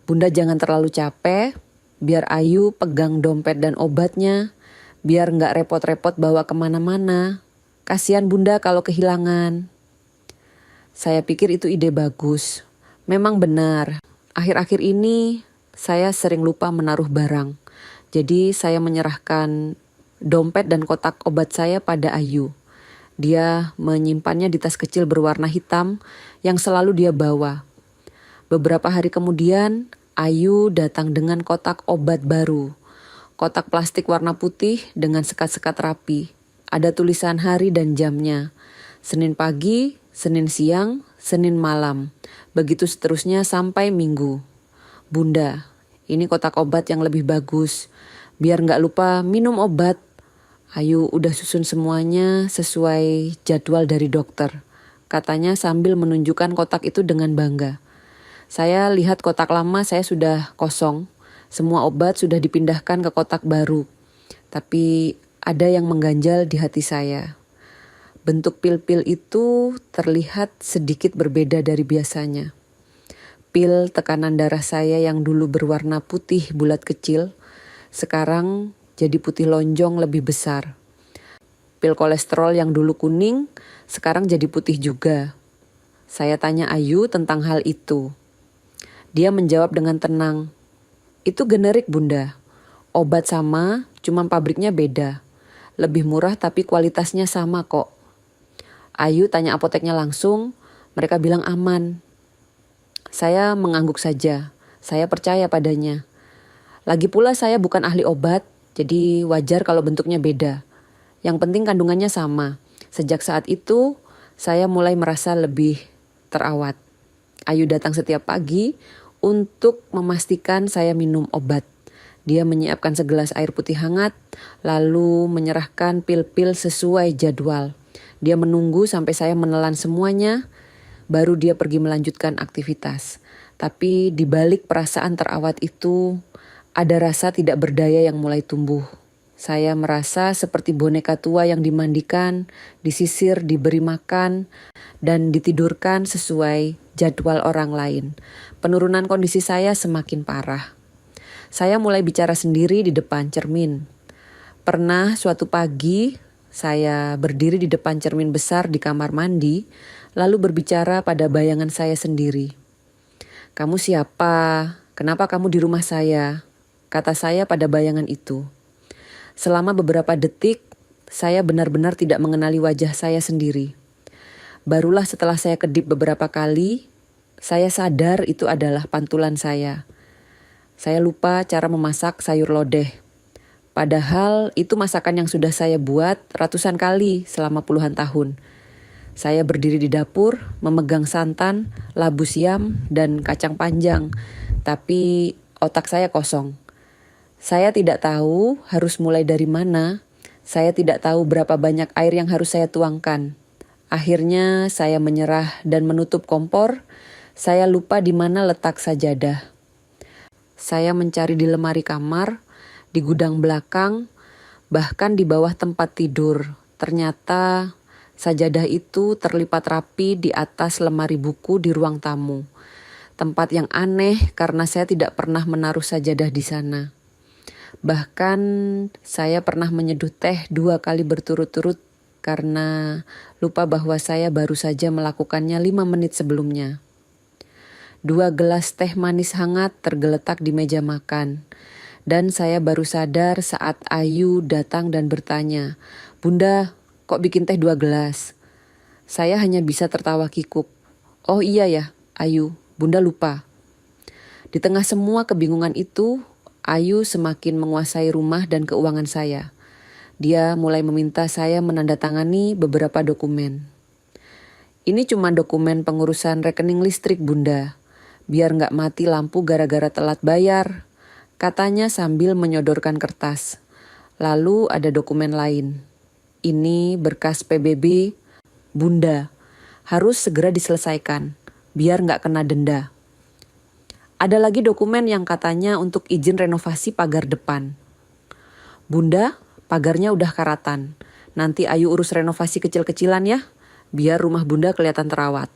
Bunda jangan terlalu capek, biar Ayu pegang dompet dan obatnya, biar nggak repot-repot bawa kemana-mana. Kasihan Bunda kalau kehilangan. Saya pikir itu ide bagus. Memang benar, akhir-akhir ini saya sering lupa menaruh barang. Jadi saya menyerahkan dompet dan kotak obat saya pada Ayu. Dia menyimpannya di tas kecil berwarna hitam yang selalu dia bawa. Beberapa hari kemudian, Ayu datang dengan kotak obat baru. Kotak plastik warna putih dengan sekat-sekat rapi. Ada tulisan hari dan jamnya. Senin pagi, Senin siang, Senin malam. Begitu seterusnya sampai Minggu. Bunda, ini kotak obat yang lebih bagus. Biar gak lupa minum obat. Ayu udah susun semuanya sesuai jadwal dari dokter. Katanya sambil menunjukkan kotak itu dengan bangga. Saya lihat kotak lama saya sudah kosong. Semua obat sudah dipindahkan ke kotak baru. Tapi ada yang mengganjal di hati saya. Bentuk pil-pil itu terlihat sedikit berbeda dari biasanya. Pil tekanan darah saya yang dulu berwarna putih bulat kecil, sekarang jadi putih lonjong lebih besar. Pil kolesterol yang dulu kuning, sekarang jadi putih juga. Saya tanya Ayu tentang hal itu. Dia menjawab dengan tenang. Itu generik Bunda. Obat sama, cuma pabriknya beda. Lebih murah tapi kualitasnya sama kok. Ayu tanya apoteknya langsung, mereka bilang aman. Saya mengangguk saja, saya percaya padanya. Lagi pula saya bukan ahli obat, Jadi wajar kalau bentuknya beda. Yang penting kandungannya sama. Sejak saat itu, saya mulai merasa lebih terawat. Ayu datang setiap pagi untuk memastikan saya minum obat. Dia menyiapkan segelas air putih hangat, lalu menyerahkan pil-pil sesuai jadwal. Dia menunggu sampai saya menelan semuanya, baru dia pergi melanjutkan aktivitas. Tapi di balik perasaan terawat itu, ada rasa tidak berdaya yang mulai tumbuh. Saya merasa seperti boneka tua yang dimandikan, disisir, diberi makan, dan ditidurkan sesuai jadwal orang lain. Penurunan kondisi saya semakin parah. Saya mulai bicara sendiri di depan cermin. Pernah suatu pagi, saya berdiri di depan cermin besar di kamar mandi, lalu berbicara pada bayangan saya sendiri. "Kamu siapa? Kenapa kamu di rumah saya?" kata saya pada bayangan itu. Selama beberapa detik, saya benar-benar tidak mengenali wajah saya sendiri. Barulah setelah saya kedip beberapa kali, saya sadar itu adalah pantulan saya. Saya lupa cara memasak sayur lodeh. Padahal itu masakan yang sudah saya buat ratusan kali selama puluhan tahun. Saya berdiri di dapur, memegang santan, labu siam, dan kacang panjang. Tapi otak saya kosong. Saya tidak tahu harus mulai dari mana. Saya tidak tahu berapa banyak air yang harus saya tuangkan. Akhirnya saya menyerah dan menutup kompor. Saya lupa di mana letak sajadah. Saya mencari di lemari kamar, di gudang belakang, bahkan di bawah tempat tidur. Ternyata sajadah itu terlipat rapi di atas lemari buku di ruang tamu. Tempat yang aneh karena saya tidak pernah menaruh sajadah di sana. Bahkan saya pernah menyeduh teh 2 kali berturut-turut karena lupa bahwa saya baru saja melakukannya 5 menit sebelumnya. 2 gelas teh manis hangat tergeletak di meja makan. Dan saya baru sadar saat Ayu datang dan bertanya, "Bunda, kok bikin teh 2 gelas?" Saya hanya bisa tertawa kikuk. "Oh iya ya, Ayu, Bunda lupa." Di tengah semua kebingungan itu, Ayu semakin menguasai rumah dan keuangan saya. Dia mulai meminta saya menandatangani beberapa dokumen. "Ini cuma dokumen pengurusan rekening listrik, Bunda. Biar nggak mati lampu gara-gara telat bayar," katanya sambil menyodorkan kertas. Lalu ada dokumen lain. "Ini berkas PBB, Bunda. Harus segera diselesaikan, biar nggak kena denda." Ada lagi dokumen yang katanya untuk izin renovasi pagar depan. "Bunda, pagarnya udah karatan. Nanti Ayu urus renovasi kecil-kecilan ya, biar rumah Bunda kelihatan terawat."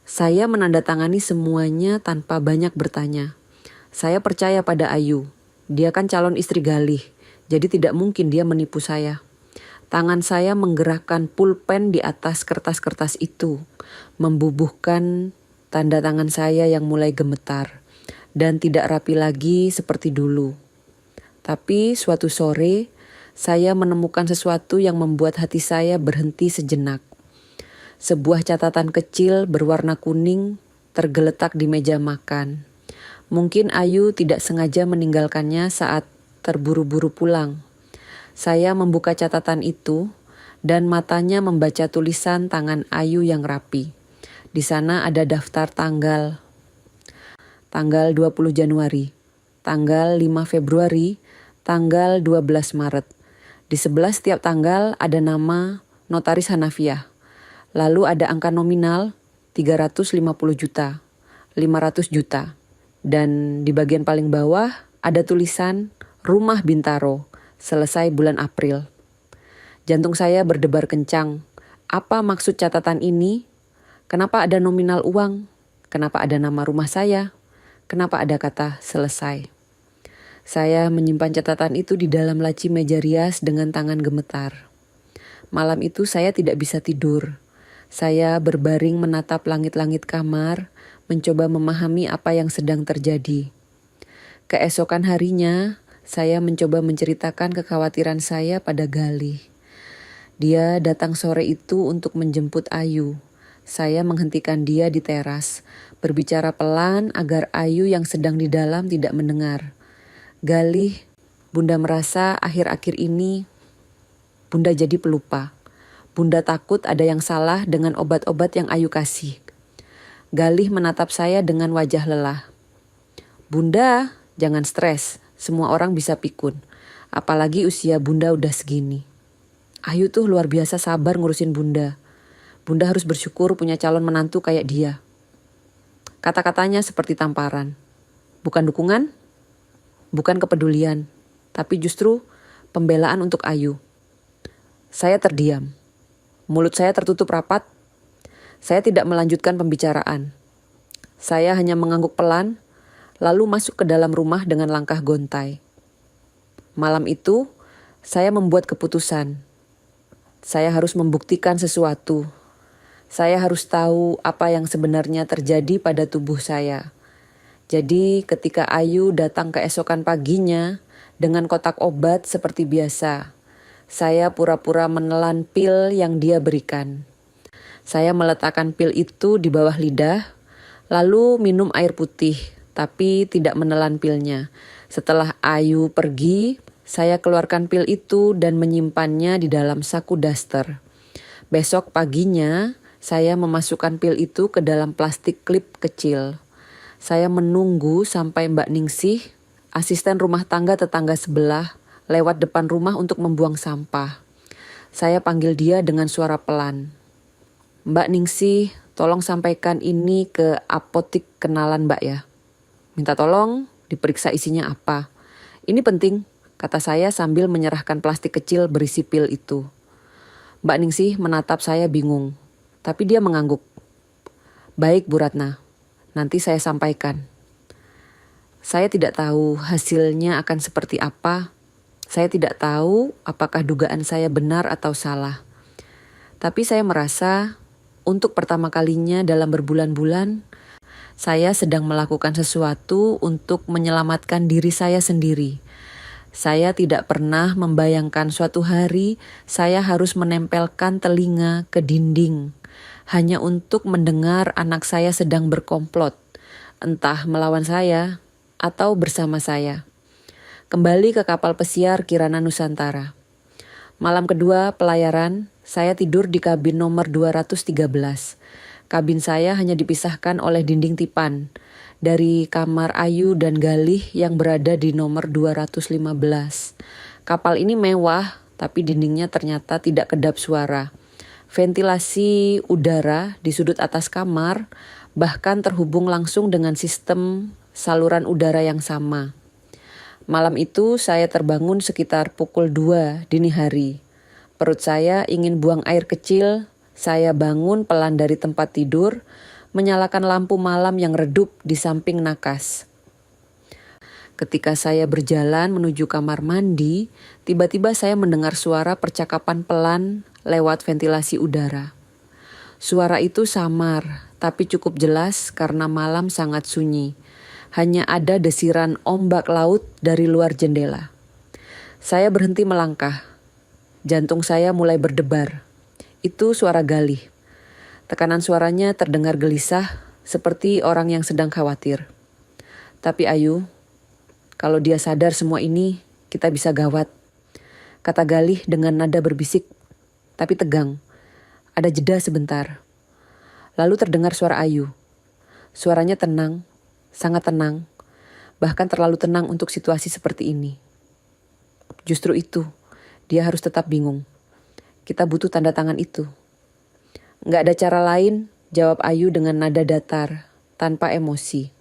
Saya menandatangani semuanya tanpa banyak bertanya. Saya percaya pada Ayu. Dia kan calon istri Galih, jadi tidak mungkin dia menipu saya. Tangan saya menggerakkan pulpen di atas kertas-kertas itu, membubuhkan tanda tangan saya yang mulai gemetar dan tidak rapi lagi seperti dulu. Tapi suatu sore, saya menemukan sesuatu yang membuat hati saya berhenti sejenak. Sebuah catatan kecil berwarna kuning tergeletak di meja makan. Mungkin Ayu tidak sengaja meninggalkannya saat terburu-buru pulang. Saya membuka catatan itu dan matanya membaca tulisan tangan Ayu yang rapi. Di sana ada daftar tanggal 20 Januari, tanggal 5 Februari, tanggal 12 Maret. Di sebelah setiap tanggal ada nama Notaris Hanafiah. Lalu ada angka nominal 350 juta, 500 juta. Dan di bagian paling bawah ada tulisan Rumah Bintaro, selesai bulan April. Jantung saya berdebar kencang. Apa maksud catatan ini? Kenapa ada nominal uang? Kenapa ada nama rumah saya? Kenapa ada kata selesai? Saya menyimpan catatan itu di dalam laci meja rias dengan tangan gemetar. Malam itu saya tidak bisa tidur. Saya berbaring menatap langit-langit kamar, mencoba memahami apa yang sedang terjadi. Keesokan harinya, saya mencoba menceritakan kekhawatiran saya pada Galih. Dia datang sore itu untuk menjemput Ayu. Saya menghentikan dia di teras, berbicara pelan agar Ayu yang sedang di dalam tidak mendengar. "Galih, Bunda merasa akhir-akhir ini Bunda jadi pelupa. Bunda takut ada yang salah dengan obat-obat yang Ayu kasih. Galih menatap saya dengan wajah lelah. Bunda, jangan stres. Semua orang bisa pikun. Apalagi usia Bunda udah segini. Ayu tuh luar biasa sabar ngurusin Bunda. Bunda harus bersyukur punya calon menantu kayak dia. Kata-katanya seperti tamparan. Bukan dukungan, bukan kepedulian, tapi justru pembelaan untuk Ayu. Saya terdiam. Mulut saya tertutup rapat. Saya tidak melanjutkan pembicaraan. Saya hanya mengangguk pelan, lalu masuk ke dalam rumah dengan langkah gontai. Malam itu, saya membuat keputusan. Saya harus membuktikan sesuatu. Saya harus tahu apa yang sebenarnya terjadi pada tubuh saya. Jadi ketika Ayu datang keesokan paginya dengan kotak obat seperti biasa, saya pura-pura menelan pil yang dia berikan. Saya meletakkan pil itu di bawah lidah, lalu minum air putih, tapi tidak menelan pilnya. Setelah Ayu pergi, saya keluarkan pil itu dan menyimpannya di dalam saku daster. Besok paginya, saya memasukkan pil itu ke dalam plastik klip kecil. Saya menunggu sampai Mbak Ningsih, asisten rumah tangga tetangga sebelah, lewat depan rumah untuk membuang sampah. Saya panggil dia dengan suara pelan. Mbak Ningsih, tolong sampaikan ini ke apotik kenalan Mbak ya. Minta tolong diperiksa isinya apa. Ini penting, kata saya sambil menyerahkan plastik kecil berisi pil itu. Mbak Ningsih menatap saya bingung, tapi dia mengangguk. Baik Bu Ratna, nanti saya sampaikan. Saya tidak tahu hasilnya akan seperti apa. Saya tidak tahu apakah dugaan saya benar atau salah. Tapi saya merasa untuk pertama kalinya dalam berbulan-bulan, saya sedang melakukan sesuatu untuk menyelamatkan diri saya sendiri. Saya tidak pernah membayangkan suatu hari saya harus menempelkan telinga ke dinding hanya untuk mendengar anak saya sedang berkomplot, entah melawan saya atau bersama saya. Kembali ke kapal pesiar Kirana Nusantara. Malam kedua pelayaran, saya tidur di kabin nomor 213. Kabin saya hanya dipisahkan oleh dinding tipan dari kamar Ayu dan Galih yang berada di nomor 215. Kapal ini mewah, tapi dindingnya ternyata tidak kedap suara. Ventilasi udara di sudut atas kamar bahkan terhubung langsung dengan sistem saluran udara yang sama. Malam itu saya terbangun sekitar pukul 2 dini hari. Perut saya ingin buang air kecil. Saya bangun pelan dari tempat tidur, menyalakan lampu malam yang redup di samping nakas. Ketika saya berjalan menuju kamar mandi, tiba-tiba saya mendengar suara percakapan pelan lewat ventilasi udara. Suara itu samar, tapi cukup jelas karena malam sangat sunyi. Hanya ada desiran ombak laut dari luar jendela. Saya berhenti melangkah. Jantung saya mulai berdebar. Itu suara Galih. Tekanan suaranya terdengar gelisah, seperti orang yang sedang khawatir. Tapi Ayu, kalau dia sadar semua ini, kita bisa gawat. Kata Galih dengan nada berbisik, tapi tegang. Ada jeda sebentar. Lalu terdengar suara Ayu. Suaranya tenang, sangat tenang, bahkan terlalu tenang untuk situasi seperti ini. Justru itu, dia harus tetap bingung. Kita butuh tanda tangan itu. Nggak ada cara lain, jawab Ayu dengan nada datar, tanpa emosi.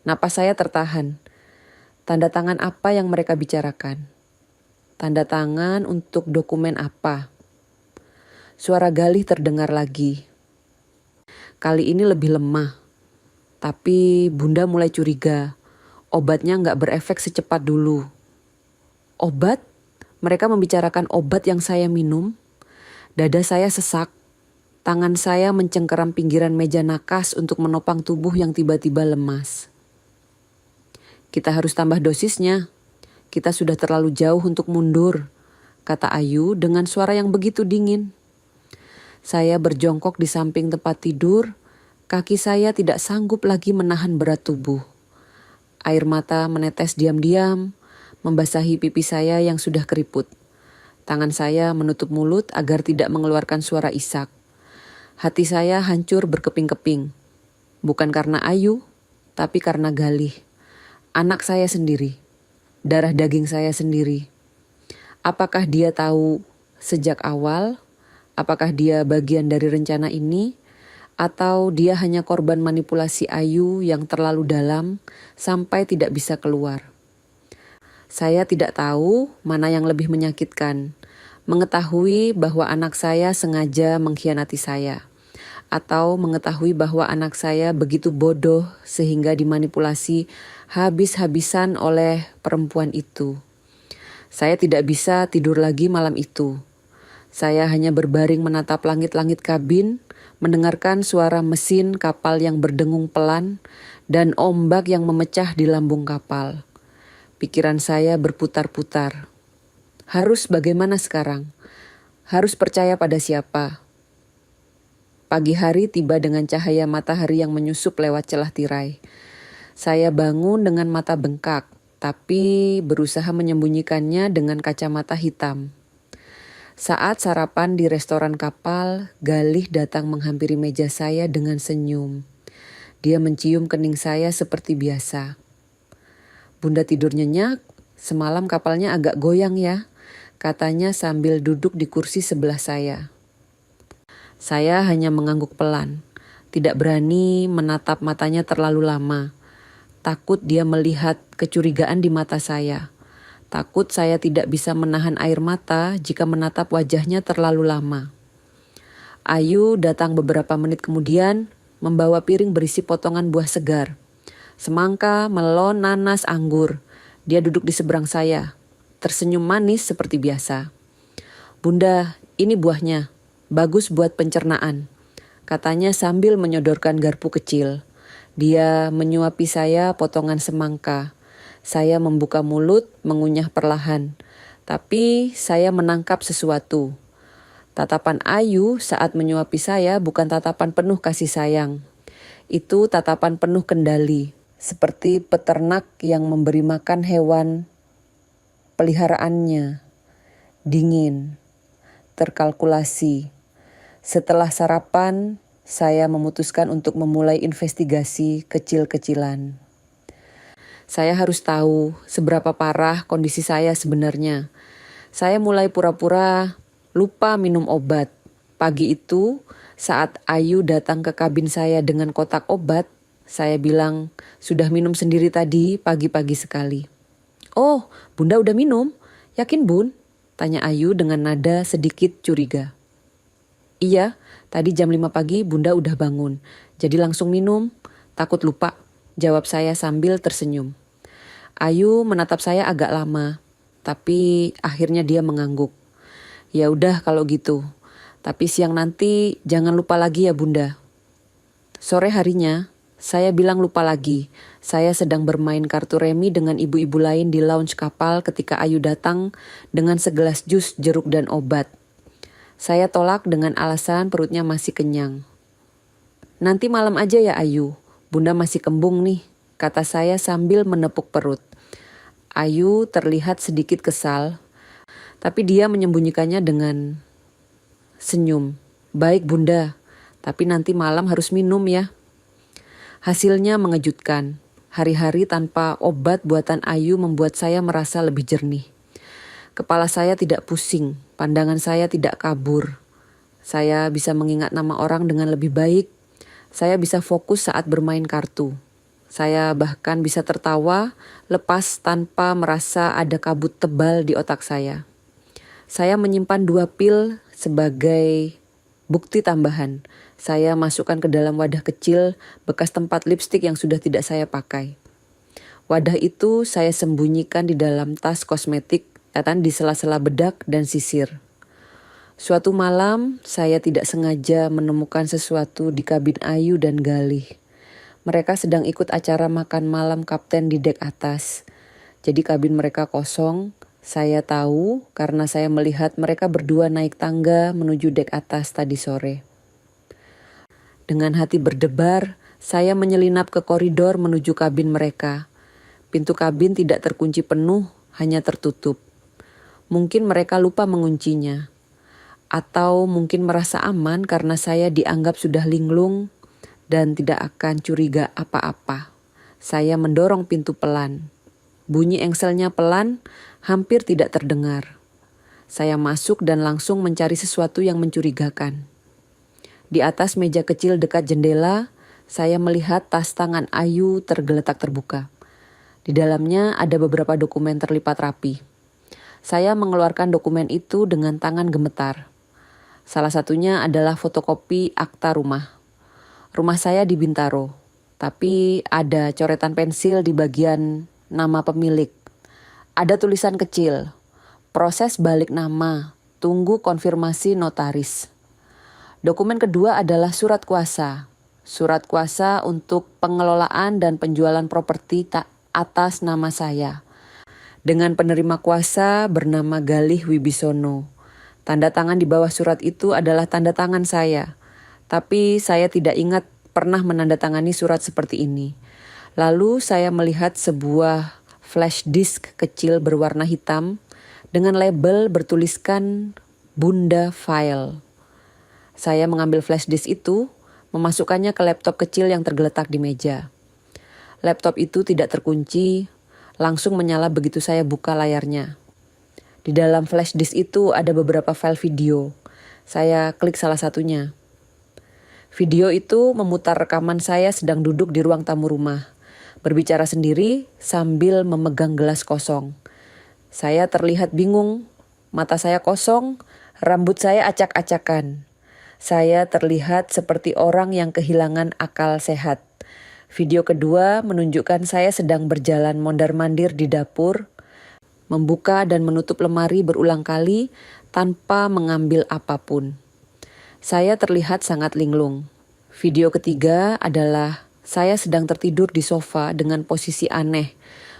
Napas saya tertahan. Tanda tangan apa yang mereka bicarakan? Tanda tangan untuk dokumen apa? Suara Galih terdengar lagi. Kali ini lebih lemah. Tapi Bunda mulai curiga. Obatnya nggak berefek secepat dulu. Obat? Mereka membicarakan obat yang saya minum. Dada saya sesak. Tangan saya mencengkeram pinggiran meja nakas untuk menopang tubuh yang tiba-tiba lemas. Kita harus tambah dosisnya. Kita sudah terlalu jauh untuk mundur, kata Ayu dengan suara yang begitu dingin. Saya berjongkok di samping tempat tidur. Kaki saya tidak sanggup lagi menahan berat tubuh. Air mata menetes diam-diam, membasahi pipi saya yang sudah keriput. Tangan saya menutup mulut agar tidak mengeluarkan suara isak. Hati saya hancur berkeping-keping. Bukan karena Ayu, tapi karena Galih. Anak saya sendiri. Darah daging saya sendiri. Apakah dia tahu sejak awal? Apakah dia bagian dari rencana ini? Atau dia hanya korban manipulasi Ayu yang terlalu dalam sampai tidak bisa keluar? Saya tidak tahu mana yang lebih menyakitkan. Mengetahui bahwa anak saya sengaja mengkhianati saya. Atau mengetahui bahwa anak saya begitu bodoh sehingga dimanipulasi habis-habisan oleh perempuan itu. Saya tidak bisa tidur lagi malam itu. Saya hanya berbaring menatap langit-langit kabin, mendengarkan suara mesin kapal yang berdengung pelan dan ombak yang memecah di lambung kapal. Pikiran saya berputar-putar. Harus bagaimana sekarang? Harus percaya pada siapa? Pagi hari tiba dengan cahaya matahari yang menyusup lewat celah tirai. Saya bangun dengan mata bengkak, tapi berusaha menyembunyikannya dengan kacamata hitam. Saat sarapan di restoran kapal, Galih datang menghampiri meja saya dengan senyum. Dia mencium kening saya seperti biasa. Bunda tidur nyenyak, semalam kapalnya agak goyang ya, katanya sambil duduk di kursi sebelah saya. Saya hanya mengangguk pelan, tidak berani menatap matanya terlalu lama. Takut dia melihat kecurigaan di mata saya. Takut saya tidak bisa menahan air mata jika menatap wajahnya terlalu lama. Ayu datang beberapa menit kemudian membawa piring berisi potongan buah segar. Semangka, melon, nanas, anggur. Dia duduk di seberang saya, tersenyum manis seperti biasa. Bunda, ini buahnya. Bagus buat pencernaan, katanya sambil menyodorkan garpu kecil. Dia menyuapi saya potongan semangka. Saya membuka mulut, mengunyah perlahan. Tapi saya menangkap sesuatu. Tatapan Ayu saat menyuapi saya bukan tatapan penuh kasih sayang. Itu tatapan penuh kendali. Seperti peternak yang memberi makan hewan peliharaannya. Dingin. Terkalkulasi. Setelah sarapan, saya memutuskan untuk memulai investigasi kecil-kecilan. Saya harus tahu seberapa parah kondisi saya sebenarnya. Saya mulai pura-pura lupa minum obat. Pagi itu, saat Ayu datang ke kabin saya dengan kotak obat, saya bilang, sudah minum sendiri tadi pagi-pagi sekali. Oh, Bunda udah minum? Yakin Bun? Tanya Ayu dengan nada sedikit curiga. Iya, tadi jam 5 pagi Bunda udah bangun. Jadi langsung minum, takut lupa. Jawab saya sambil tersenyum. Ayu menatap saya agak lama, tapi akhirnya dia mengangguk. Ya udah kalau gitu, tapi siang nanti jangan lupa lagi ya Bunda. Sore harinya, saya bilang lupa lagi. Saya sedang bermain kartu remi dengan ibu-ibu lain di lounge kapal ketika Ayu datang dengan segelas jus, jeruk dan obat. Saya tolak dengan alasan perutnya masih kenyang. Nanti malam aja ya Ayu, Bunda masih kembung nih, kata saya sambil menepuk perut. Ayu terlihat sedikit kesal, tapi dia menyembunyikannya dengan senyum. Baik Bunda, tapi nanti malam harus minum ya. Hasilnya mengejutkan. Hari-hari tanpa obat buatan Ayu membuat saya merasa lebih jernih. Kepala saya tidak pusing, pandangan saya tidak kabur. Saya bisa mengingat nama orang dengan lebih baik. Saya bisa fokus saat bermain kartu. Saya bahkan bisa tertawa lepas tanpa merasa ada kabut tebal di otak saya. Saya menyimpan 2 pil sebagai bukti tambahan. Saya masukkan ke dalam wadah kecil bekas tempat lipstik yang sudah tidak saya pakai. Wadah itu saya sembunyikan di dalam tas kosmetik, di sela-sela bedak dan sisir. Suatu malam, saya tidak sengaja menemukan sesuatu di kabin Ayu dan Galih. Mereka sedang ikut acara makan malam kapten di dek atas. Jadi kabin mereka kosong. Saya tahu karena saya melihat mereka berdua naik tangga menuju dek atas tadi sore. Dengan hati berdebar, saya menyelinap ke koridor menuju kabin mereka. Pintu kabin tidak terkunci penuh, hanya tertutup. Mungkin mereka lupa menguncinya. Atau mungkin merasa aman karena saya dianggap sudah linglung dan tidak akan curiga apa-apa. Saya mendorong pintu pelan. Bunyi engselnya pelan, hampir tidak terdengar. Saya masuk dan langsung mencari sesuatu yang mencurigakan. Di atas meja kecil dekat jendela, saya melihat tas tangan Ayu tergeletak terbuka. Di dalamnya ada beberapa dokumen terlipat rapi. Saya mengeluarkan dokumen itu dengan tangan gemetar. Salah satunya adalah fotokopi akta rumah. Rumah saya di Bintaro, tapi ada coretan pensil di bagian nama pemilik. Ada tulisan kecil, proses balik nama, tunggu konfirmasi notaris. Dokumen kedua adalah surat kuasa. Surat kuasa untuk pengelolaan dan penjualan properti atas nama saya. Dengan penerima kuasa bernama Galih Wibisono. Tanda tangan di bawah surat itu adalah tanda tangan saya. Tapi saya tidak ingat pernah menandatangani surat seperti ini. Lalu saya melihat sebuah flash disk kecil berwarna hitam dengan label bertuliskan Bunda File. Saya mengambil flash disk itu, memasukkannya ke laptop kecil yang tergeletak di meja. Laptop itu tidak terkunci, langsung menyala begitu saya buka layarnya. Di dalam flash disk itu ada beberapa file video. Saya klik salah satunya. Video itu memutar rekaman saya sedang duduk di ruang tamu rumah, berbicara sendiri sambil memegang gelas kosong. Saya terlihat bingung, mata saya kosong, rambut saya acak-acakan. Saya terlihat seperti orang yang kehilangan akal sehat. Video kedua menunjukkan saya sedang berjalan mondar-mandir di dapur, membuka dan menutup lemari berulang kali tanpa mengambil apapun. Saya terlihat sangat linglung. Video ketiga adalah saya sedang tertidur di sofa dengan posisi aneh,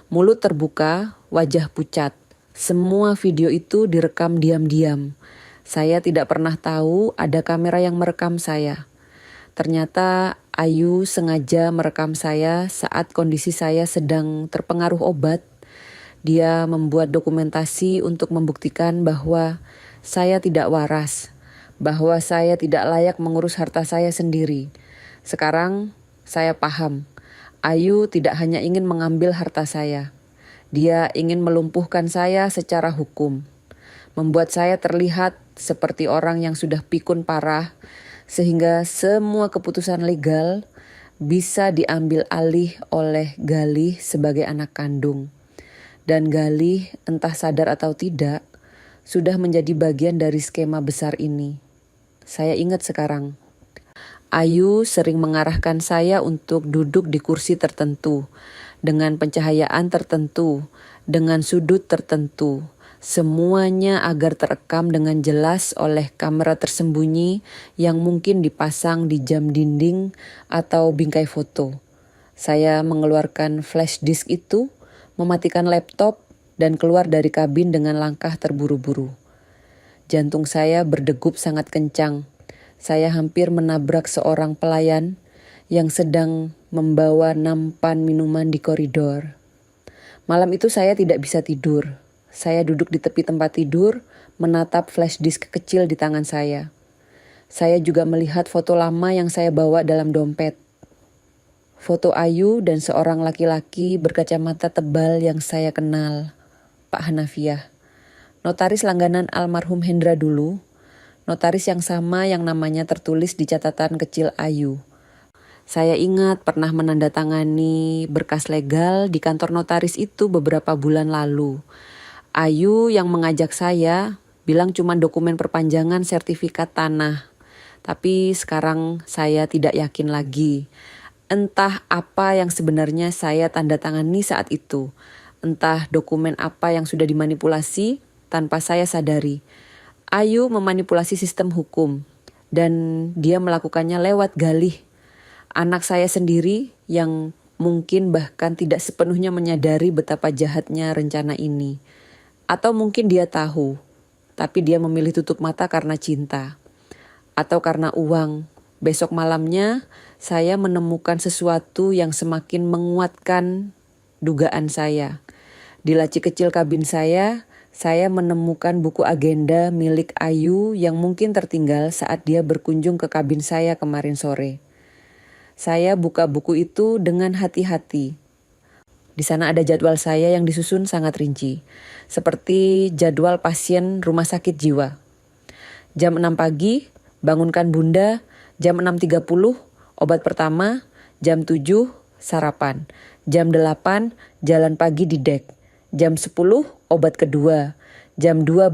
mulut terbuka, wajah pucat. Semua video itu direkam diam-diam. Saya tidak pernah tahu ada kamera yang merekam saya. Ternyata Ayu sengaja merekam saya saat kondisi saya sedang terpengaruh obat. Dia membuat dokumentasi untuk membuktikan bahwa saya tidak waras, bahwa saya tidak layak mengurus harta saya sendiri. Sekarang saya paham, Ayu tidak hanya ingin mengambil harta saya. Dia ingin melumpuhkan saya secara hukum, membuat saya terlihat seperti orang yang sudah pikun parah, sehingga semua keputusan legal bisa diambil alih oleh Galih sebagai anak kandung. Dan Galih, entah sadar atau tidak, sudah menjadi bagian dari skema besar ini. Saya ingat sekarang. Ayu sering mengarahkan saya untuk duduk di kursi tertentu, dengan pencahayaan tertentu, dengan sudut tertentu. Semuanya agar terekam dengan jelas oleh kamera tersembunyi yang mungkin dipasang di jam dinding atau bingkai foto. Saya mengeluarkan flash disk itu, mematikan laptop, dan keluar dari kabin dengan langkah terburu-buru. Jantung saya berdegup sangat kencang. Saya hampir menabrak seorang pelayan yang sedang membawa nampan minuman di koridor. Malam itu saya tidak bisa tidur. Saya duduk di tepi tempat tidur, menatap flash disk kecil di tangan saya. Saya juga melihat foto lama yang saya bawa dalam dompet. Foto Ayu dan seorang laki-laki berkacamata tebal yang saya kenal, Pak Hanafiah. Notaris langganan almarhum Hendra dulu, notaris yang sama yang namanya tertulis di catatan kecil Ayu. Saya ingat pernah menandatangani berkas legal di kantor notaris itu beberapa bulan lalu. Ayu yang mengajak saya bilang cuma dokumen perpanjangan sertifikat tanah. Tapi sekarang saya tidak yakin lagi. Entah apa yang sebenarnya saya tanda tangani saat itu. Entah dokumen apa yang sudah dimanipulasi tanpa saya sadari. Ayu memanipulasi sistem hukum dan dia melakukannya lewat Galih. Anak saya sendiri yang mungkin bahkan tidak sepenuhnya menyadari betapa jahatnya rencana ini. Atau mungkin dia tahu, tapi dia memilih tutup mata karena cinta. Atau karena uang. Besok malamnya saya menemukan sesuatu yang semakin menguatkan dugaan saya. Di laci kecil kabin saya menemukan buku agenda milik Ayu yang mungkin tertinggal saat dia berkunjung ke kabin saya kemarin sore. Saya buka buku itu dengan hati-hati. Di sana ada jadwal saya yang disusun sangat rinci, seperti jadwal pasien rumah sakit jiwa. Jam 6 pagi, bangunkan Bunda. Jam 6.30, obat pertama. Jam 7, sarapan. Jam 8, jalan pagi di dek. Jam 10, obat kedua. Jam 12,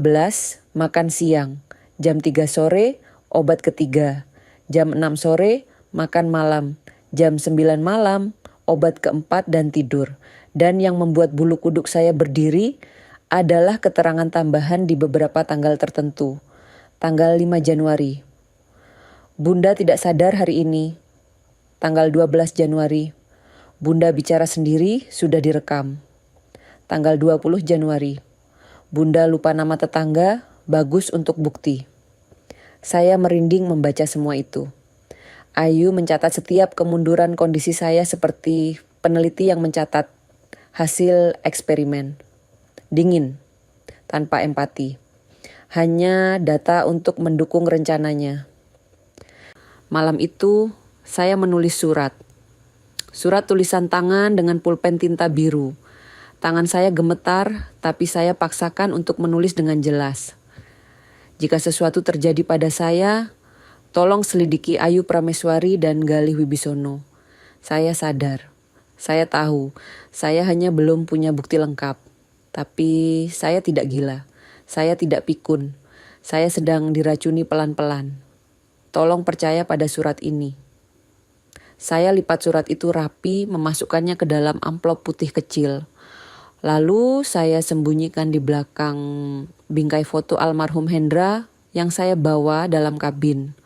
makan siang. Jam 3 sore, obat ketiga. Jam 6 sore, makan malam. Jam 9 malam, obat keempat dan tidur. Dan yang membuat bulu kuduk saya berdiri adalah keterangan tambahan di beberapa tanggal tertentu. Tanggal 5 Januari. Bunda tidak sadar hari ini. Tanggal 12 Januari. Bunda bicara sendiri sudah direkam. Tanggal 20 Januari. Bunda lupa nama tetangga, bagus untuk bukti. Saya merinding membaca semua itu. Ayu mencatat setiap kemunduran kondisi saya seperti peneliti yang mencatat hasil eksperimen. Dingin, tanpa empati. Hanya data untuk mendukung rencananya. Malam itu, saya menulis surat. Surat tulisan tangan dengan pulpen tinta biru. Tangan saya gemetar, tapi saya paksakan untuk menulis dengan jelas. Jika sesuatu terjadi pada saya, tolong selidiki Ayu Prameswari dan Galih Wibisono. Saya sadar. Saya tahu, saya hanya belum punya bukti lengkap. Tapi saya tidak gila. Saya tidak pikun. Saya sedang diracuni pelan-pelan. Tolong percaya pada surat ini. Saya lipat surat itu rapi, memasukkannya ke dalam amplop putih kecil. Lalu saya sembunyikan di belakang bingkai foto almarhum Hendra yang saya bawa dalam kabin.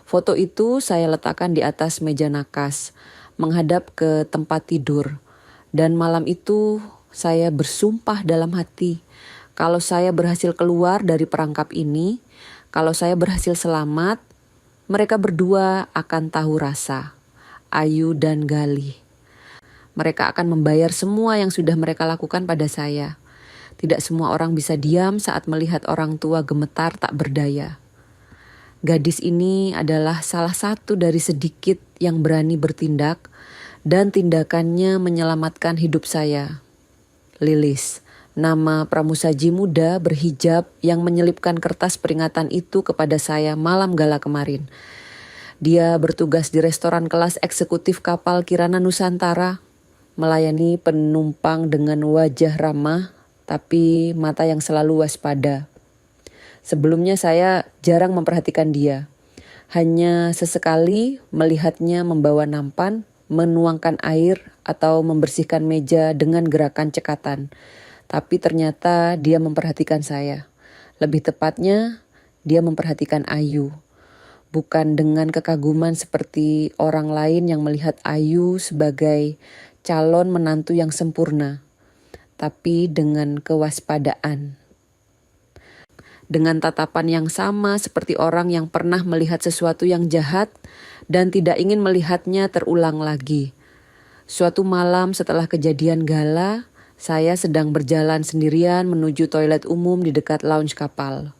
Foto itu saya letakkan di atas meja nakas, menghadap ke tempat tidur. Dan malam itu saya bersumpah dalam hati, kalau saya berhasil keluar dari perangkap ini, kalau saya berhasil selamat, mereka berdua akan tahu rasa, Ayu dan Galih. Mereka akan membayar semua yang sudah mereka lakukan pada saya. Tidak semua orang bisa diam saat melihat orang tua gemetar tak berdaya. Gadis ini adalah salah satu dari sedikit yang berani bertindak dan tindakannya menyelamatkan hidup saya. Lilis, nama pramusaji muda berhijab yang menyelipkan kertas peringatan itu kepada saya malam gala kemarin. Dia bertugas di restoran kelas eksekutif kapal Kirana Nusantara, melayani penumpang dengan wajah ramah tapi mata yang selalu waspada. Sebelumnya saya jarang memperhatikan dia. Hanya sesekali melihatnya membawa nampan, menuangkan air atau membersihkan meja dengan gerakan cekatan. Tapi ternyata dia memperhatikan saya. Lebih tepatnya, dia memperhatikan Ayu. Bukan dengan kekaguman seperti orang lain yang melihat Ayu sebagai calon menantu yang sempurna, tapi dengan kewaspadaan. Dengan tatapan yang sama seperti orang yang pernah melihat sesuatu yang jahat dan tidak ingin melihatnya terulang lagi. Suatu malam setelah kejadian gala, saya sedang berjalan sendirian menuju toilet umum di dekat lounge kapal.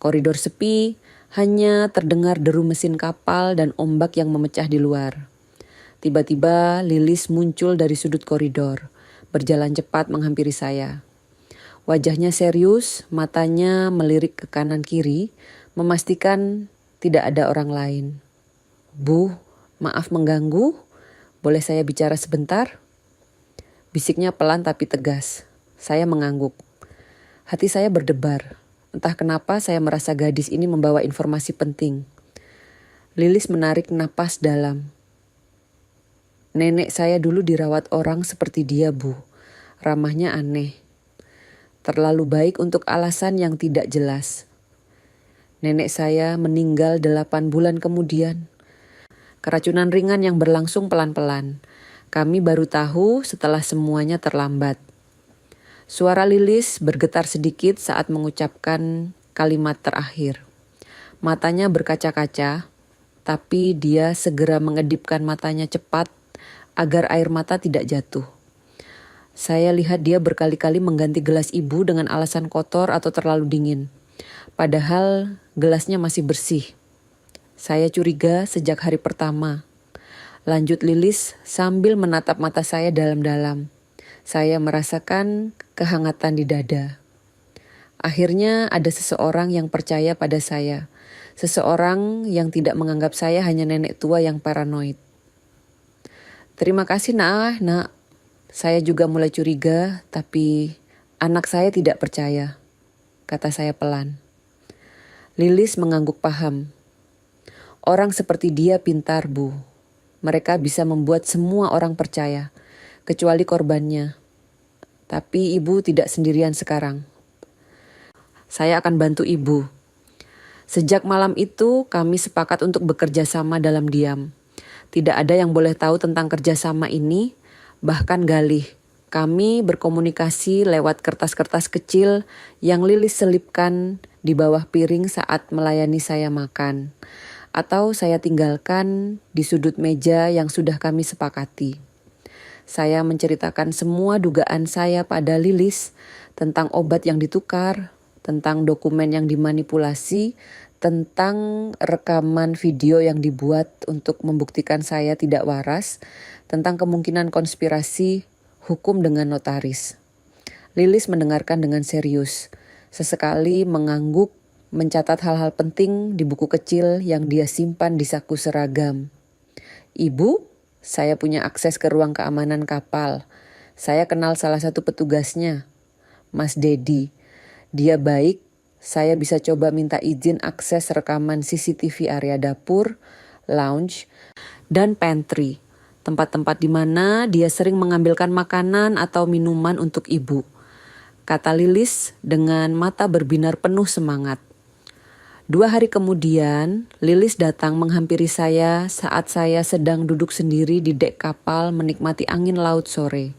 Koridor sepi, hanya terdengar deru mesin kapal dan ombak yang memecah di luar. Tiba-tiba Lilis muncul dari sudut koridor, berjalan cepat menghampiri saya. Wajahnya serius, matanya melirik ke kanan kiri, memastikan tidak ada orang lain. Bu, maaf mengganggu, boleh saya bicara sebentar? Bisiknya pelan tapi tegas. Saya mengangguk. Hati saya berdebar. Entah kenapa saya merasa gadis ini membawa informasi penting. Lilis menarik napas dalam. Nenek saya dulu dirawat orang seperti dia, Bu. Ramahnya aneh. Terlalu baik untuk alasan yang tidak jelas. Nenek saya meninggal 8 bulan kemudian. Keracunan ringan yang berlangsung pelan-pelan. Kami baru tahu setelah semuanya terlambat. Suara Lilis bergetar sedikit saat mengucapkan kalimat terakhir. Matanya berkaca-kaca, tapi dia segera mengedipkan matanya cepat agar air mata tidak jatuh. Saya lihat dia berkali-kali mengganti gelas ibu dengan alasan kotor atau terlalu dingin. Padahal gelasnya masih bersih. Saya curiga sejak hari pertama. Lanjut Lilis sambil menatap mata saya dalam-dalam. Saya merasakan kehangatan di dada. Akhirnya ada seseorang yang percaya pada saya. Seseorang yang tidak menganggap saya hanya nenek tua yang paranoid. Terima kasih nak. Saya juga mulai curiga, tapi anak saya tidak percaya, kata saya pelan. Lilis mengangguk paham. Orang seperti dia pintar, Bu. Mereka bisa membuat semua orang percaya, kecuali korbannya. Tapi ibu tidak sendirian sekarang. Saya akan bantu ibu. Sejak malam itu kami sepakat untuk bekerja sama dalam diam. Tidak ada yang boleh tahu tentang kerjasama ini, bahkan Galih. Kami berkomunikasi lewat kertas-kertas kecil yang Lilis selipkan di bawah piring saat melayani saya makan. Atau saya tinggalkan di sudut meja yang sudah kami sepakati. Saya menceritakan semua dugaan saya pada Lilis tentang obat yang ditukar, tentang dokumen yang dimanipulasi, tentang rekaman video yang dibuat untuk membuktikan saya tidak waras, tentang kemungkinan konspirasi hukum dengan notaris. Lilis mendengarkan dengan serius, sesekali mengangguk, mencatat hal-hal penting di buku kecil yang dia simpan di saku seragam. Ibu, saya punya akses ke ruang keamanan kapal. Saya kenal salah satu petugasnya, Mas Dedi. Dia baik. Saya bisa coba minta izin akses rekaman CCTV area dapur, lounge, dan pantry. Tempat-tempat di mana dia sering mengambilkan makanan atau minuman untuk ibu. Kata Lilis dengan mata berbinar penuh semangat. 2 hari kemudian, Lilis datang menghampiri saya saat saya sedang duduk sendiri di dek kapal menikmati angin laut sore.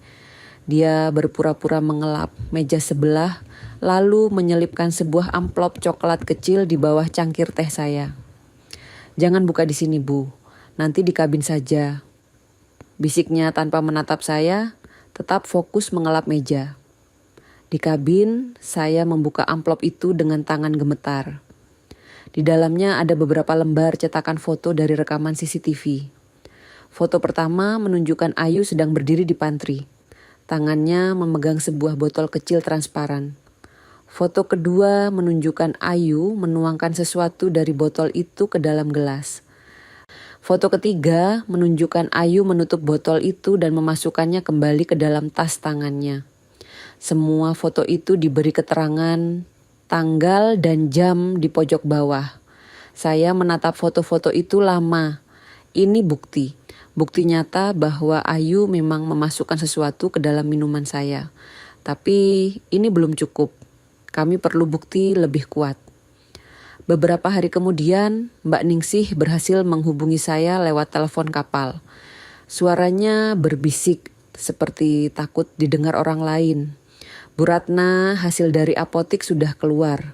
Dia berpura-pura mengelap meja sebelah, lalu menyelipkan sebuah amplop coklat kecil di bawah cangkir teh saya. Jangan buka di sini, Bu. Nanti di kabin saja. Bisiknya tanpa menatap saya, tetap fokus mengelap meja. Di kabin, saya membuka amplop itu dengan tangan gemetar. Di dalamnya ada beberapa lembar cetakan foto dari rekaman CCTV. Foto pertama menunjukkan Ayu sedang berdiri di pantry. Tangannya memegang sebuah botol kecil transparan. Foto kedua menunjukkan Ayu menuangkan sesuatu dari botol itu ke dalam gelas. Foto ketiga menunjukkan Ayu menutup botol itu dan memasukkannya kembali ke dalam tas tangannya. Semua foto itu diberi keterangan, tanggal dan jam di pojok bawah. Saya menatap foto-foto itu lama. Ini bukti. Bukti nyata bahwa Ayu memang memasukkan sesuatu ke dalam minuman saya. Tapi ini belum cukup. Kami perlu bukti lebih kuat. Beberapa hari kemudian, Mbak Ningsih berhasil menghubungi saya lewat telepon kapal. Suaranya berbisik seperti takut didengar orang lain. Bu Ratna, hasil dari apotik sudah keluar.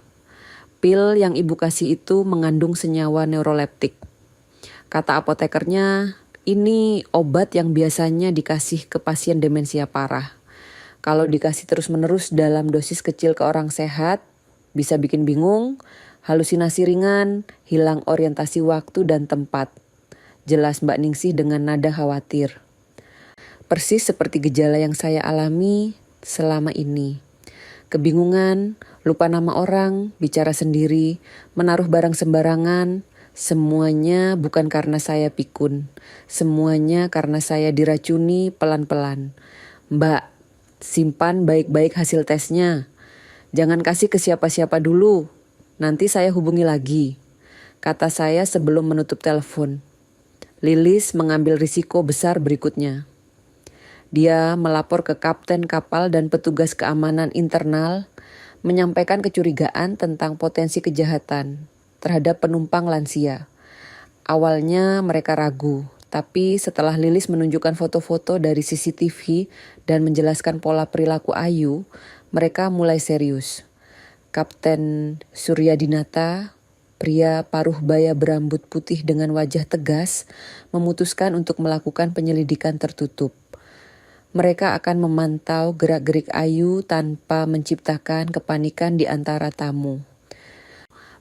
Pil yang ibu kasih itu mengandung senyawa neuroleptik. Kata apotekernya, ini obat yang biasanya dikasih ke pasien demensia parah. Kalau dikasih terus-menerus dalam dosis kecil ke orang sehat, bisa bikin bingung, halusinasi ringan, hilang orientasi waktu dan tempat. Jelas Mbak Ningsih dengan nada khawatir. Persis seperti gejala yang saya alami selama ini. Kebingungan, lupa nama orang, bicara sendiri, menaruh barang sembarangan. Semuanya bukan karena saya pikun. Semuanya karena saya diracuni pelan-pelan. Mbak, simpan baik-baik hasil tesnya. Jangan kasih ke siapa-siapa dulu. Nanti saya hubungi lagi, kata saya sebelum menutup telepon. Lilis mengambil risiko besar berikutnya. Dia melapor ke kapten kapal dan petugas keamanan internal, menyampaikan kecurigaan tentang potensi kejahatan terhadap penumpang lansia. Awalnya mereka ragu, tapi setelah Lilis menunjukkan foto-foto dari CCTV dan menjelaskan pola perilaku Ayu, mereka mulai serius. Kapten Suryadinata, pria paruh baya berambut putih dengan wajah tegas, memutuskan untuk melakukan penyelidikan tertutup. Mereka akan memantau gerak-gerik Ayu tanpa menciptakan kepanikan di antara tamu.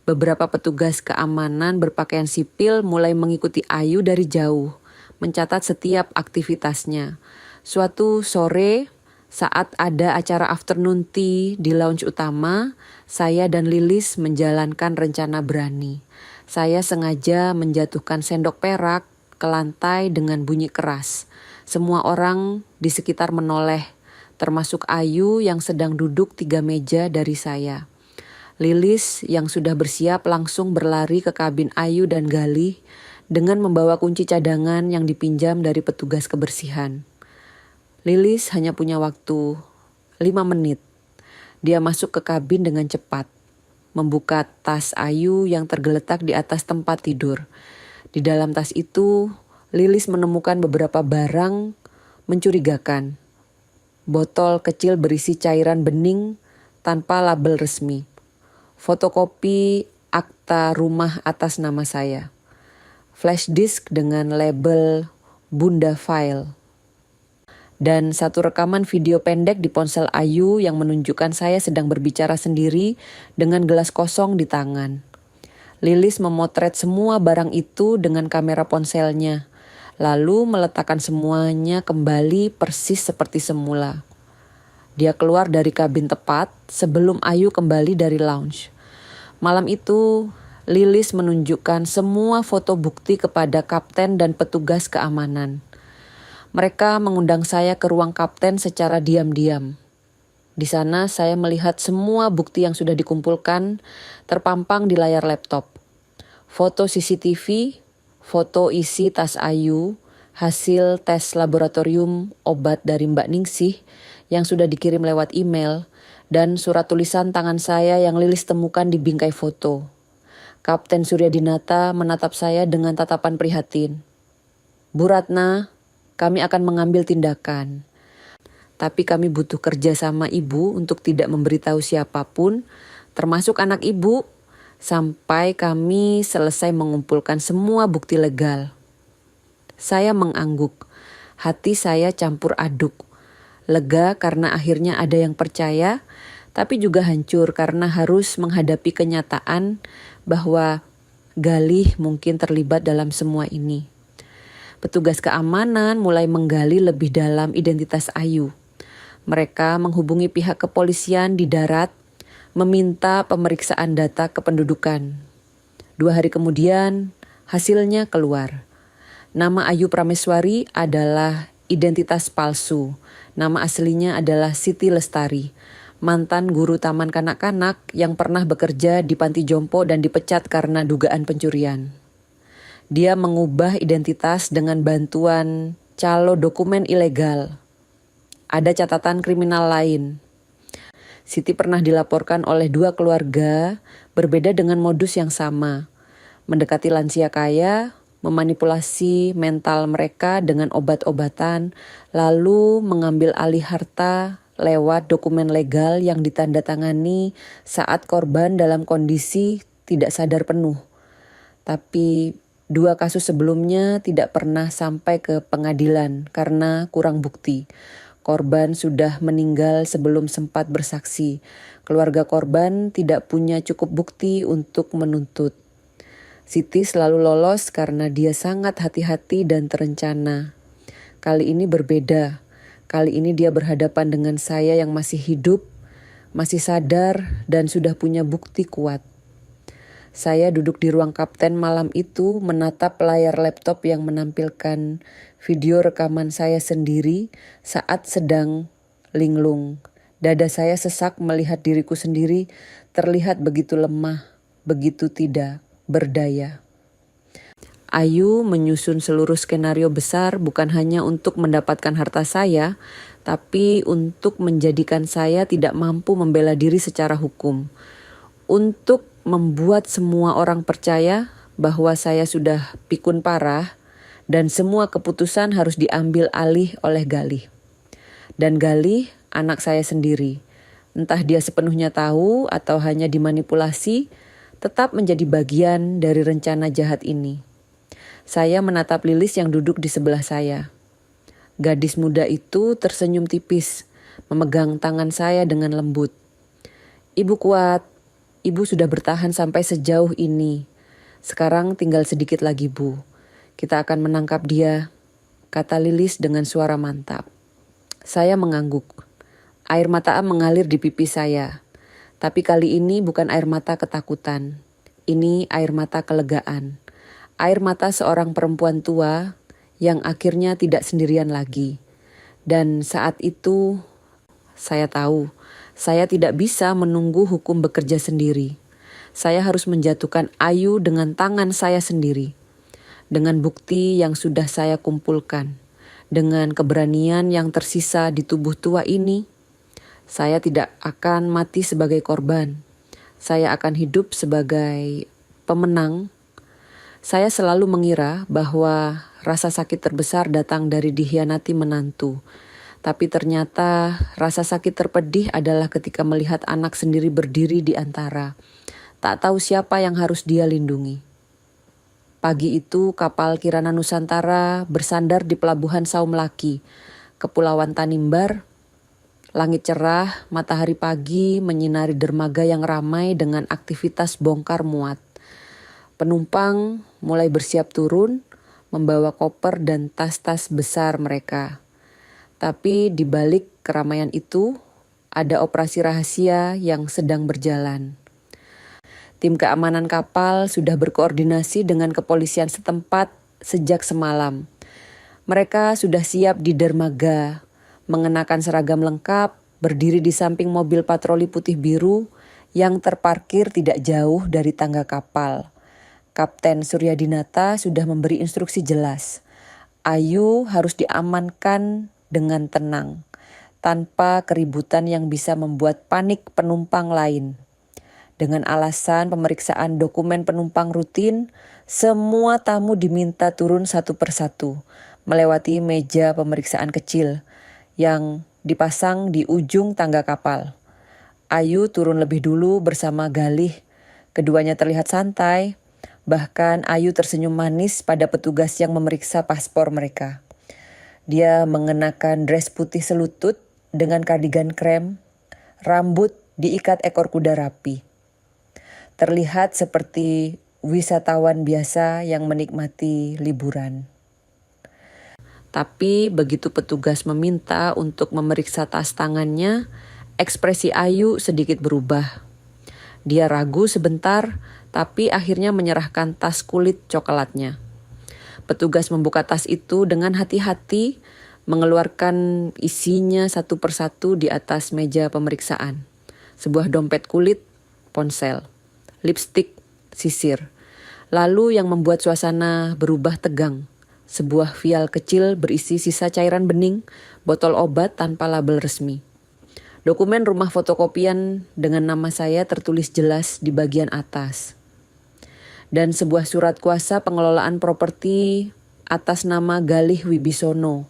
Beberapa petugas keamanan berpakaian sipil mulai mengikuti Ayu dari jauh, mencatat setiap aktivitasnya. Suatu sore, saat ada acara afternoon tea di lounge utama, saya dan Lilis menjalankan rencana berani. Saya sengaja menjatuhkan sendok perak ke lantai dengan bunyi keras. Semua orang di sekitar menoleh, termasuk Ayu yang sedang duduk 3 meja dari saya. Lilis yang sudah bersiap langsung berlari ke kabin Ayu dan Galih dengan membawa kunci cadangan yang dipinjam dari petugas kebersihan. Lilis hanya punya waktu 5 menit. Dia masuk ke kabin dengan cepat, membuka tas Ayu yang tergeletak di atas tempat tidur. Di dalam tas itu, Lilis menemukan beberapa barang mencurigakan. Botol kecil berisi cairan bening tanpa label resmi. Fotokopi akta rumah atas nama saya. Flash disk dengan label Bunda File. Dan satu rekaman video pendek di ponsel Ayu yang menunjukkan saya sedang berbicara sendiri dengan gelas kosong di tangan. Lilis memotret semua barang itu dengan kamera ponselnya, lalu meletakkan semuanya kembali persis seperti semula. Dia keluar dari kabin tepat sebelum Ayu kembali dari lounge. Malam itu, Lilis menunjukkan semua foto bukti kepada kapten dan petugas keamanan. Mereka mengundang saya ke ruang kapten secara diam-diam. Di sana saya melihat semua bukti yang sudah dikumpulkan terpampang di layar laptop. Foto CCTV, foto isi tas Ayu, hasil tes laboratorium obat dari Mbak Ningsih yang sudah dikirim lewat email, dan surat tulisan tangan saya yang Lilis temukan di bingkai foto. Kapten Suryadinata menatap saya dengan tatapan prihatin. Bu Ratna, kami akan mengambil tindakan. Tapi kami butuh kerja sama ibu untuk tidak memberitahu siapapun, termasuk anak ibu, sampai kami selesai mengumpulkan semua bukti legal. Saya mengangguk. Hati saya campur aduk. Lega karena akhirnya ada yang percaya, tapi juga hancur karena harus menghadapi kenyataan bahwa Galih mungkin terlibat dalam semua ini. Petugas keamanan mulai menggali lebih dalam identitas Ayu. Mereka menghubungi pihak kepolisian di darat, meminta pemeriksaan data kependudukan. 2 hari kemudian, hasilnya keluar. Nama Ayu Prameswari adalah identitas palsu. Nama aslinya adalah Siti Lestari, mantan guru taman kanak-kanak yang pernah bekerja di panti jompo dan dipecat karena dugaan pencurian. Dia mengubah identitas dengan bantuan calo dokumen ilegal. Ada catatan kriminal lain. Siti pernah dilaporkan oleh 2 keluarga berbeda dengan modus yang sama. Mendekati lansia kaya, memanipulasi mental mereka dengan obat-obatan, lalu mengambil alih harta lewat dokumen legal yang ditandatangani saat korban dalam kondisi tidak sadar penuh. Tapi 2 kasus sebelumnya tidak pernah sampai ke pengadilan karena kurang bukti. Korban sudah meninggal sebelum sempat bersaksi. Keluarga korban tidak punya cukup bukti untuk menuntut. Siti selalu lolos karena dia sangat hati-hati dan terencana. Kali ini berbeda. Kali ini dia berhadapan dengan saya yang masih hidup, masih sadar, dan sudah punya bukti kuat. Saya duduk di ruang kapten malam itu menatap layar laptop yang menampilkan video rekaman saya sendiri saat sedang linglung. Dada saya sesak melihat diriku sendiri terlihat begitu lemah, begitu tidak berdaya. Ayu menyusun seluruh skenario besar bukan hanya untuk mendapatkan harta saya, tapi untuk menjadikan saya tidak mampu membela diri secara hukum. Untuk membuat semua orang percaya bahwa saya sudah pikun parah dan semua keputusan harus diambil alih oleh Galih. Dan Galih anak saya sendiri. Entah dia sepenuhnya tahu atau hanya dimanipulasi, tetap menjadi bagian dari rencana jahat ini. Saya menatap Lilis yang duduk di sebelah saya. Gadis muda itu tersenyum tipis, memegang tangan saya dengan lembut. "Ibu kuat, ibu sudah bertahan sampai sejauh ini. Sekarang tinggal sedikit lagi, Bu. Kita akan menangkap dia," kata Lilis dengan suara mantap. Saya mengangguk. Air mata mengalir di pipi saya. Tapi kali ini bukan air mata ketakutan. Ini air mata kelegaan. Air mata seorang perempuan tua yang akhirnya tidak sendirian lagi. Dan saat itu saya tahu, saya tidak bisa menunggu hukum bekerja sendiri. Saya harus menjatuhkan Ayu dengan tangan saya sendiri. Dengan bukti yang sudah saya kumpulkan. Dengan keberanian yang tersisa di tubuh tua ini, saya tidak akan mati sebagai korban. Saya akan hidup sebagai pemenang. Saya selalu mengira bahwa rasa sakit terbesar datang dari dikhianati menantu. Tapi ternyata rasa sakit terpedih adalah ketika melihat anak sendiri berdiri di antara. Tak tahu siapa yang harus dia lindungi. Pagi itu kapal Kirana Nusantara bersandar di pelabuhan Saumlaki, Kepulauan Tanimbar. Langit cerah, matahari pagi menyinari dermaga yang ramai dengan aktivitas bongkar muat. Penumpang mulai bersiap turun, membawa koper dan tas-tas besar mereka. Tapi di balik keramaian itu, ada operasi rahasia yang sedang berjalan. Tim keamanan kapal sudah berkoordinasi dengan kepolisian setempat sejak semalam. Mereka sudah siap di dermaga, mengenakan seragam lengkap, berdiri di samping mobil patroli putih biru yang terparkir tidak jauh dari tangga kapal. Kapten Suryadinata sudah memberi instruksi jelas. Ayu harus diamankan dengan tenang, tanpa keributan yang bisa membuat panik penumpang lain. Dengan alasan pemeriksaan dokumen penumpang rutin, semua tamu diminta turun satu persatu, melewati meja pemeriksaan kecil yang dipasang di ujung tangga kapal. Ayu turun lebih dulu bersama Galih. Keduanya terlihat santai. Bahkan Ayu tersenyum manis pada petugas yang memeriksa paspor mereka. Dia mengenakan dress putih selutut dengan kardigan krem, rambut diikat ekor kuda rapi. Terlihat seperti wisatawan biasa yang menikmati liburan. Tapi begitu petugas meminta untuk memeriksa tas tangannya, ekspresi Ayu sedikit berubah. Dia ragu sebentar, tapi akhirnya menyerahkan tas kulit coklatnya. Petugas membuka tas itu dengan hati-hati, mengeluarkan isinya satu persatu di atas meja pemeriksaan. Sebuah dompet kulit, ponsel, lipstik, sisir. Lalu yang membuat suasana berubah tegang. Sebuah vial kecil berisi sisa cairan bening, botol obat tanpa label resmi. Dokumen rumah fotokopian dengan nama saya tertulis jelas di bagian atas. Dan sebuah surat kuasa pengelolaan properti atas nama Galih Wibisono,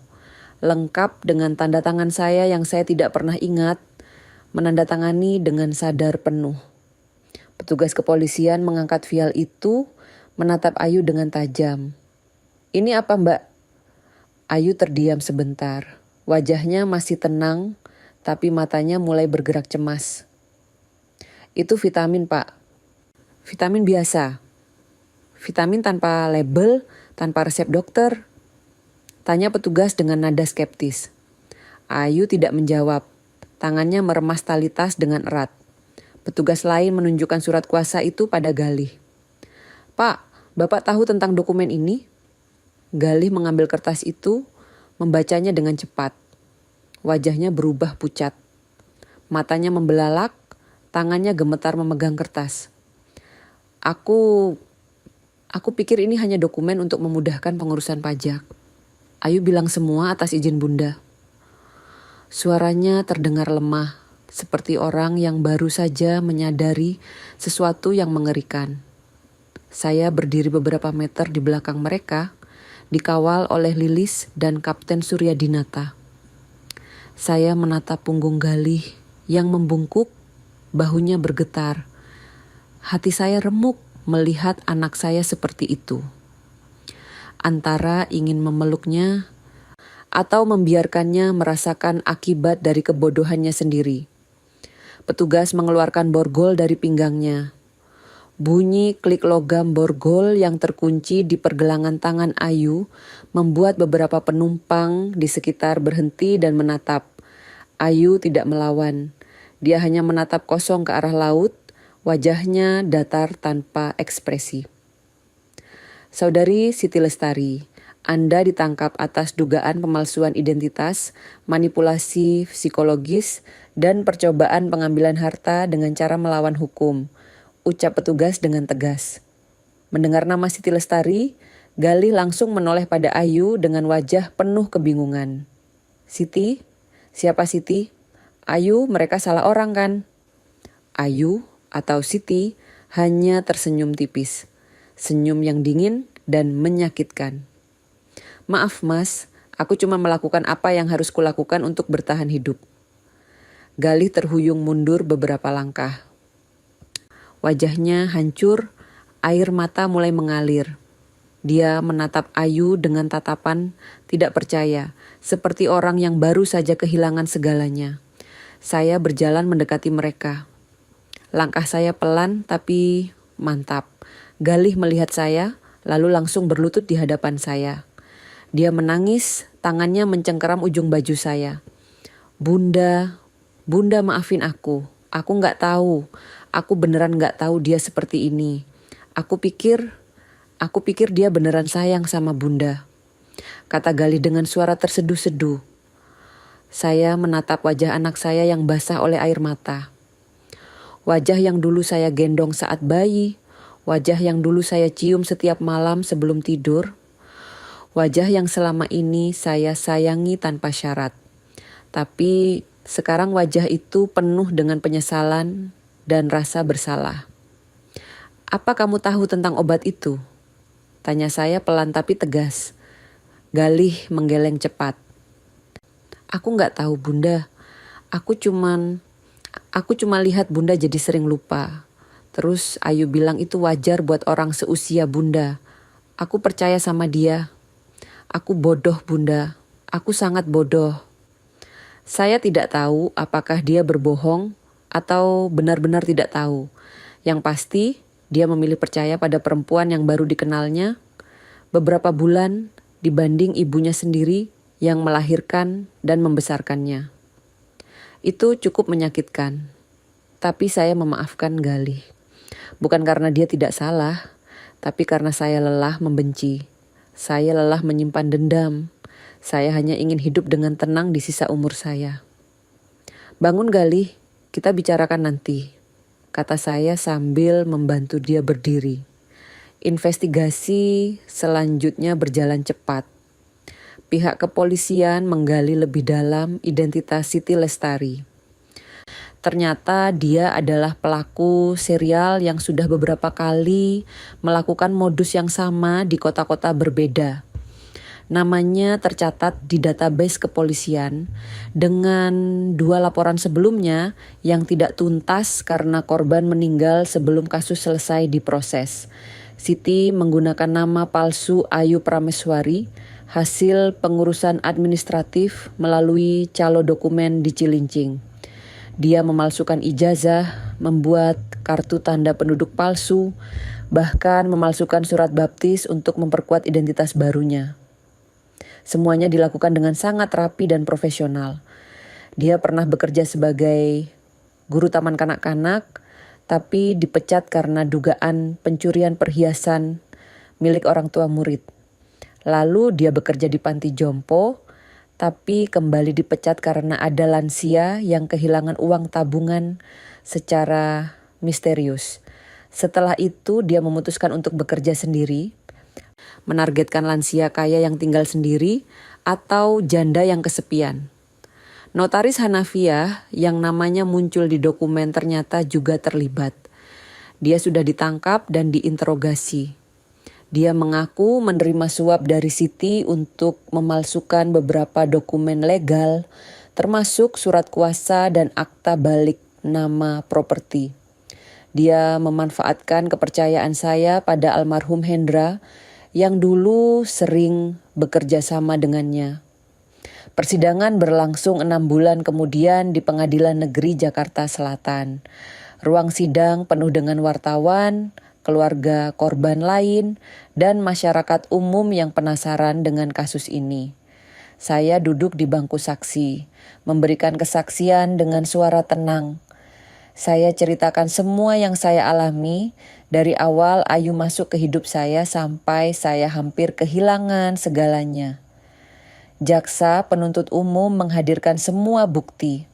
lengkap dengan tanda tangan saya yang saya tidak pernah ingat, menandatangani dengan sadar penuh. Petugas kepolisian mengangkat vial itu, menatap Ayu dengan tajam. "Ini apa, Mbak?" Ayu terdiam sebentar. Wajahnya masih tenang, tapi matanya mulai bergerak cemas. "Itu vitamin, Pak." "Vitamin biasa?" "Vitamin tanpa label, tanpa resep dokter?" tanya petugas dengan nada skeptis. Ayu tidak menjawab. Tangannya meremas tali tas dengan erat. Petugas lain menunjukkan surat kuasa itu pada Galih. "Pak, Bapak tahu tentang dokumen ini?" Galih mengambil kertas itu, membacanya dengan cepat. Wajahnya berubah pucat. Matanya membelalak, tangannya gemetar memegang kertas. Aku pikir ini hanya dokumen untuk memudahkan pengurusan pajak." Ayu bilang semua atas izin Bunda. Suaranya terdengar lemah, seperti orang yang baru saja menyadari sesuatu yang mengerikan. Saya berdiri beberapa meter di belakang mereka, dikawal oleh Lilis dan Kapten Suryadinata. Saya menatap punggung Galih yang membungkuk, bahunya bergetar. Hati saya remuk melihat anak saya seperti itu. Antara ingin memeluknya atau membiarkannya merasakan akibat dari kebodohannya sendiri. Petugas mengeluarkan borgol dari pinggangnya. Bunyi klik logam borgol yang terkunci di pergelangan tangan Ayu membuat beberapa penumpang di sekitar berhenti dan menatap. Ayu tidak melawan. Dia hanya menatap kosong ke arah laut, wajahnya datar tanpa ekspresi. Saudari Siti Lestari, Anda ditangkap atas dugaan pemalsuan identitas, manipulasi psikologis, dan percobaan pengambilan harta dengan cara melawan hukum, ucap petugas dengan tegas. Mendengar nama Siti Lestari, Galih langsung menoleh pada Ayu dengan wajah penuh kebingungan. Siti? Siapa Siti? Ayu, mereka salah orang kan? Ayu atau Siti hanya tersenyum tipis. Senyum yang dingin dan menyakitkan. Maaf mas, aku cuma melakukan apa yang harus kulakukan untuk bertahan hidup. Galih terhuyung mundur beberapa langkah. Wajahnya hancur, air mata mulai mengalir. Dia menatap Ayu dengan tatapan tidak percaya, seperti orang yang baru saja kehilangan segalanya. Saya berjalan mendekati mereka. Langkah saya pelan tapi mantap. Galih melihat saya, lalu langsung berlutut di hadapan saya. Dia menangis, tangannya mencengkeram ujung baju saya. Bunda maafin aku. Aku gak tahu. Aku beneran gak tahu dia seperti ini. Aku pikir dia beneran sayang sama Bunda. Kata Galih dengan suara terseduh-seduh. Saya menatap wajah anak saya yang basah oleh air mata. Wajah yang dulu saya gendong saat bayi, wajah yang dulu saya cium setiap malam sebelum tidur, wajah yang selama ini saya sayangi tanpa syarat. Tapi sekarang wajah itu penuh dengan penyesalan dan rasa bersalah. Apa kamu tahu tentang obat itu? Tanya saya pelan tapi tegas. Galih menggeleng cepat. Aku gak tahu Bunda. Aku cuma lihat Bunda jadi sering lupa. Terus Ayu bilang itu wajar buat orang seusia Bunda. Aku percaya sama dia. Aku bodoh Bunda. Aku sangat bodoh. Saya tidak tahu apakah dia berbohong atau benar-benar tidak tahu. Yang pasti dia memilih percaya pada perempuan yang baru dikenalnya beberapa bulan dibanding ibunya sendiri yang melahirkan dan membesarkannya. Itu cukup menyakitkan. Tapi saya memaafkan Galih. Bukan karena dia tidak salah, tapi karena saya lelah membenci. Saya lelah menyimpan dendam. Saya hanya ingin hidup dengan tenang di sisa umur saya. Bangun Galih, kita bicarakan nanti, kata saya sambil membantu dia berdiri. Investigasi selanjutnya berjalan cepat. Pihak kepolisian menggali lebih dalam identitas Siti Lestari. Ternyata dia adalah pelaku serial yang sudah beberapa kali melakukan modus yang sama di kota-kota berbeda. Namanya tercatat di database kepolisian dengan 2 laporan sebelumnya yang tidak tuntas karena korban meninggal sebelum kasus selesai diproses. Siti menggunakan nama palsu Ayu Prameswari, hasil pengurusan administratif melalui calo dokumen di Cilincing. Dia memalsukan ijazah, membuat kartu tanda penduduk palsu, bahkan memalsukan surat baptis untuk memperkuat identitas barunya. Semuanya dilakukan dengan sangat rapi dan profesional. Dia pernah bekerja sebagai guru taman kanak-kanak, tapi dipecat karena dugaan pencurian perhiasan milik orang tua murid. Lalu dia bekerja di panti jompo, tapi kembali dipecat karena ada lansia yang kehilangan uang tabungan secara misterius. Setelah itu dia memutuskan untuk bekerja sendiri, menargetkan lansia kaya yang tinggal sendiri atau janda yang kesepian. Notaris Hanafiah yang namanya muncul di dokumen ternyata juga terlibat. Dia sudah ditangkap dan diinterogasi. Dia mengaku menerima suap dari Siti untuk memalsukan beberapa dokumen legal, termasuk surat kuasa dan akta balik nama properti. Dia memanfaatkan kepercayaan saya pada almarhum Hendra yang dulu sering bekerja sama dengannya. Persidangan berlangsung 6 bulan kemudian di Pengadilan Negeri Jakarta Selatan. Ruang sidang penuh dengan wartawan, keluarga korban lain, dan masyarakat umum yang penasaran dengan kasus ini. Saya duduk di bangku saksi, memberikan kesaksian dengan suara tenang. Saya ceritakan semua yang saya alami dari awal Ayu masuk ke hidup saya sampai saya hampir kehilangan segalanya. Jaksa penuntut umum menghadirkan semua bukti.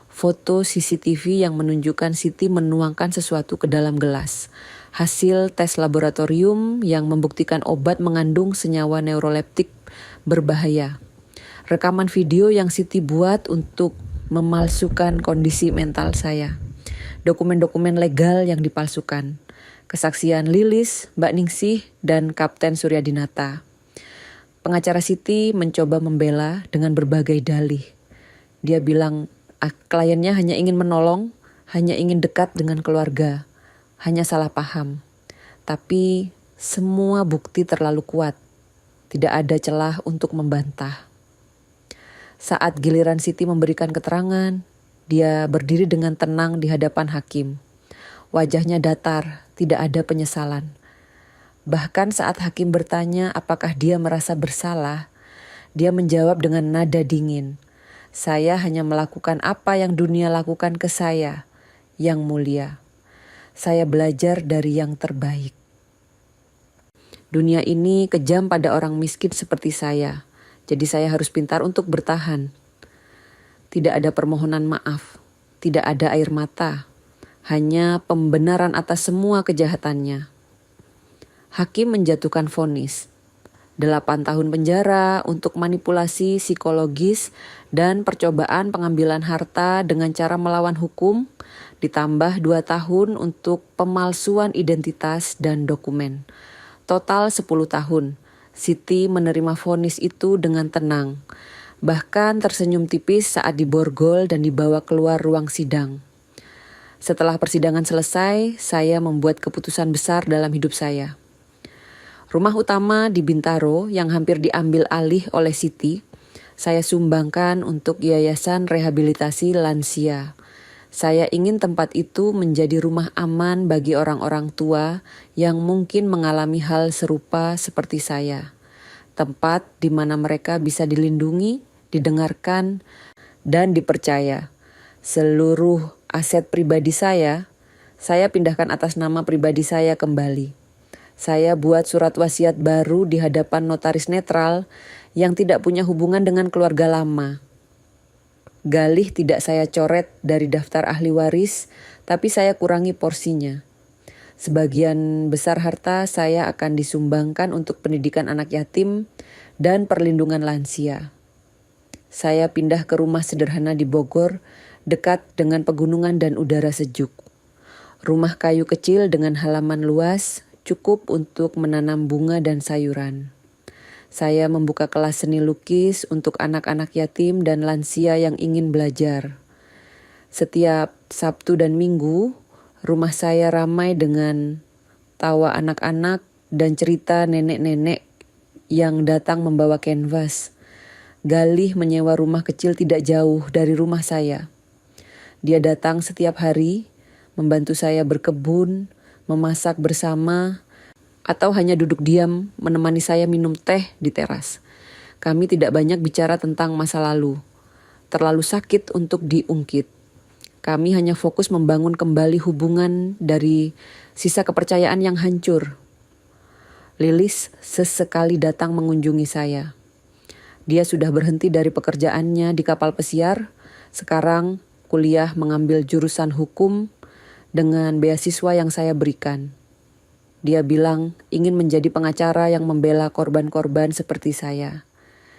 Foto CCTV yang menunjukkan Siti menuangkan sesuatu ke dalam gelas. Hasil tes laboratorium yang membuktikan obat mengandung senyawa neuroleptik berbahaya. Rekaman video yang Siti buat untuk memalsukan kondisi mental saya. Dokumen-dokumen legal yang dipalsukan. Kesaksian Lilis, Mbak Ningsih, dan Kapten Suryadinata. Pengacara Siti mencoba membela dengan berbagai dalih. Dia bilang kliennya hanya ingin menolong, hanya ingin dekat dengan keluarga, hanya salah paham. Tapi semua bukti terlalu kuat, tidak ada celah untuk membantah. Saat giliran Siti memberikan keterangan, dia berdiri dengan tenang di hadapan hakim. Wajahnya datar, tidak ada penyesalan. Bahkan saat hakim bertanya apakah dia merasa bersalah, dia menjawab dengan nada dingin. Saya hanya melakukan apa yang dunia lakukan ke saya, yang mulia. Saya belajar dari yang terbaik. Dunia ini kejam pada orang miskin seperti saya, jadi saya harus pintar untuk bertahan. Tidak ada permohonan maaf, tidak ada air mata, hanya pembenaran atas semua kejahatannya. Hakim menjatuhkan vonis 8 tahun penjara untuk manipulasi psikologis dan percobaan pengambilan harta dengan cara melawan hukum, ditambah 2 tahun untuk pemalsuan identitas dan dokumen. Total 10 tahun. Siti menerima vonis itu dengan tenang, bahkan tersenyum tipis saat diborgol dan dibawa keluar ruang sidang. Setelah persidangan selesai, saya membuat keputusan besar dalam hidup saya. Rumah utama di Bintaro yang hampir diambil alih oleh Siti, saya sumbangkan untuk Yayasan Rehabilitasi Lansia. Saya ingin tempat itu menjadi rumah aman bagi orang-orang tua yang mungkin mengalami hal serupa seperti saya. Tempat di mana mereka bisa dilindungi, didengarkan, dan dipercaya. Seluruh aset pribadi saya pindahkan atas nama pribadi saya kembali. Saya buat surat wasiat baru di hadapan notaris netral yang tidak punya hubungan dengan keluarga lama. Galih tidak saya coret dari daftar ahli waris, tapi saya kurangi porsinya. Sebagian besar harta saya akan disumbangkan untuk pendidikan anak yatim dan perlindungan lansia. Saya pindah ke rumah sederhana di Bogor, dekat dengan pegunungan dan udara sejuk. Rumah kayu kecil dengan halaman luas, cukup untuk menanam bunga dan sayuran. Saya membuka kelas seni lukis untuk anak-anak yatim dan lansia yang ingin belajar. Setiap Sabtu dan Minggu, rumah saya ramai dengan tawa anak-anak dan cerita nenek-nenek yang datang membawa kanvas. Galih menyewa rumah kecil tidak jauh dari rumah saya. Dia datang setiap hari, membantu saya berkebun, memasak bersama, atau hanya duduk diam menemani saya minum teh di teras. Kami tidak banyak bicara tentang masa lalu. Terlalu sakit untuk diungkit. Kami hanya fokus membangun kembali hubungan dari sisa kepercayaan yang hancur. Lilis sesekali datang mengunjungi saya. Dia sudah berhenti dari pekerjaannya di kapal pesiar, sekarang kuliah mengambil jurusan hukum dengan beasiswa yang saya berikan. Dia bilang ingin menjadi pengacara yang membela korban-korban seperti saya.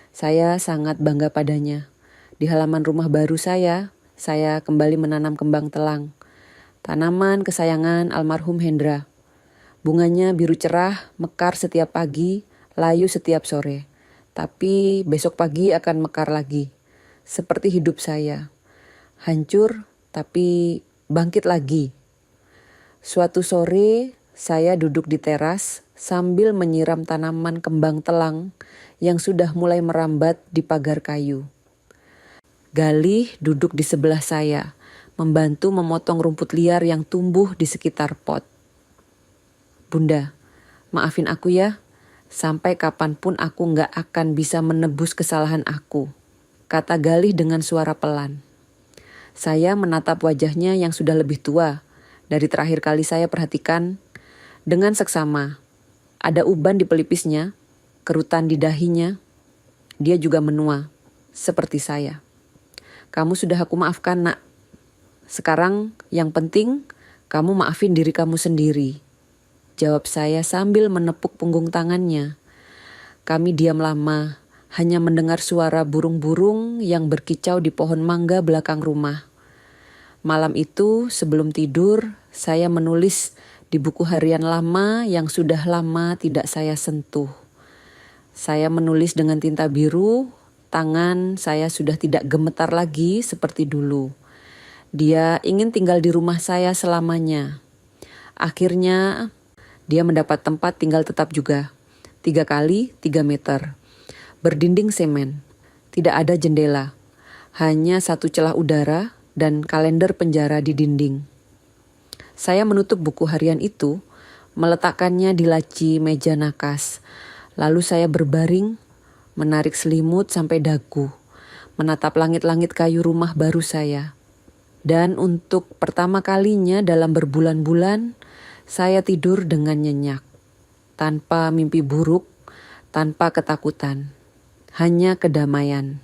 Saya sangat bangga padanya. Di halaman rumah baru saya kembali menanam kembang telang. Tanaman kesayangan almarhum Hendra. Bunganya biru cerah, mekar setiap pagi, layu setiap sore. Tapi besok pagi akan mekar lagi. Seperti hidup saya. Hancur, tapi bangkit lagi. Suatu sore, saya duduk di teras sambil menyiram tanaman kembang telang yang sudah mulai merambat di pagar kayu. Galih duduk di sebelah saya, membantu memotong rumput liar yang tumbuh di sekitar pot. Bunda, maafin aku ya, sampai kapanpun aku gak akan bisa menebus kesalahan aku, kata Galih dengan suara pelan. Saya menatap wajahnya yang sudah lebih tua. Dari terakhir kali saya perhatikan, dengan seksama. Ada uban di pelipisnya, kerutan di dahinya. Dia juga menua, seperti saya. Kamu sudah aku maafkan, Nak. Sekarang yang penting, kamu maafin diri kamu sendiri. Jawab saya sambil menepuk punggung tangannya. Kami diam lama, hanya mendengar suara burung-burung yang berkicau di pohon mangga belakang rumah. Malam itu, sebelum tidur, saya menulis di buku harian lama yang sudah lama tidak saya sentuh. Saya menulis dengan tinta biru, tangan saya sudah tidak gemetar lagi seperti dulu. Dia ingin tinggal di rumah saya selamanya. Akhirnya, dia mendapat tempat tinggal tetap juga. 3 kali 3 meter. Berdinding semen. Tidak ada jendela. Hanya satu celah udara dan kalender penjara di dinding. Saya menutup buku harian itu, meletakkannya di laci meja nakas. Lalu saya berbaring, menarik selimut sampai dagu, menatap langit-langit kayu rumah baru saya. Dan untuk pertama kalinya dalam berbulan-bulan, saya tidur dengan nyenyak. Tanpa mimpi buruk, tanpa ketakutan. Hanya kedamaian.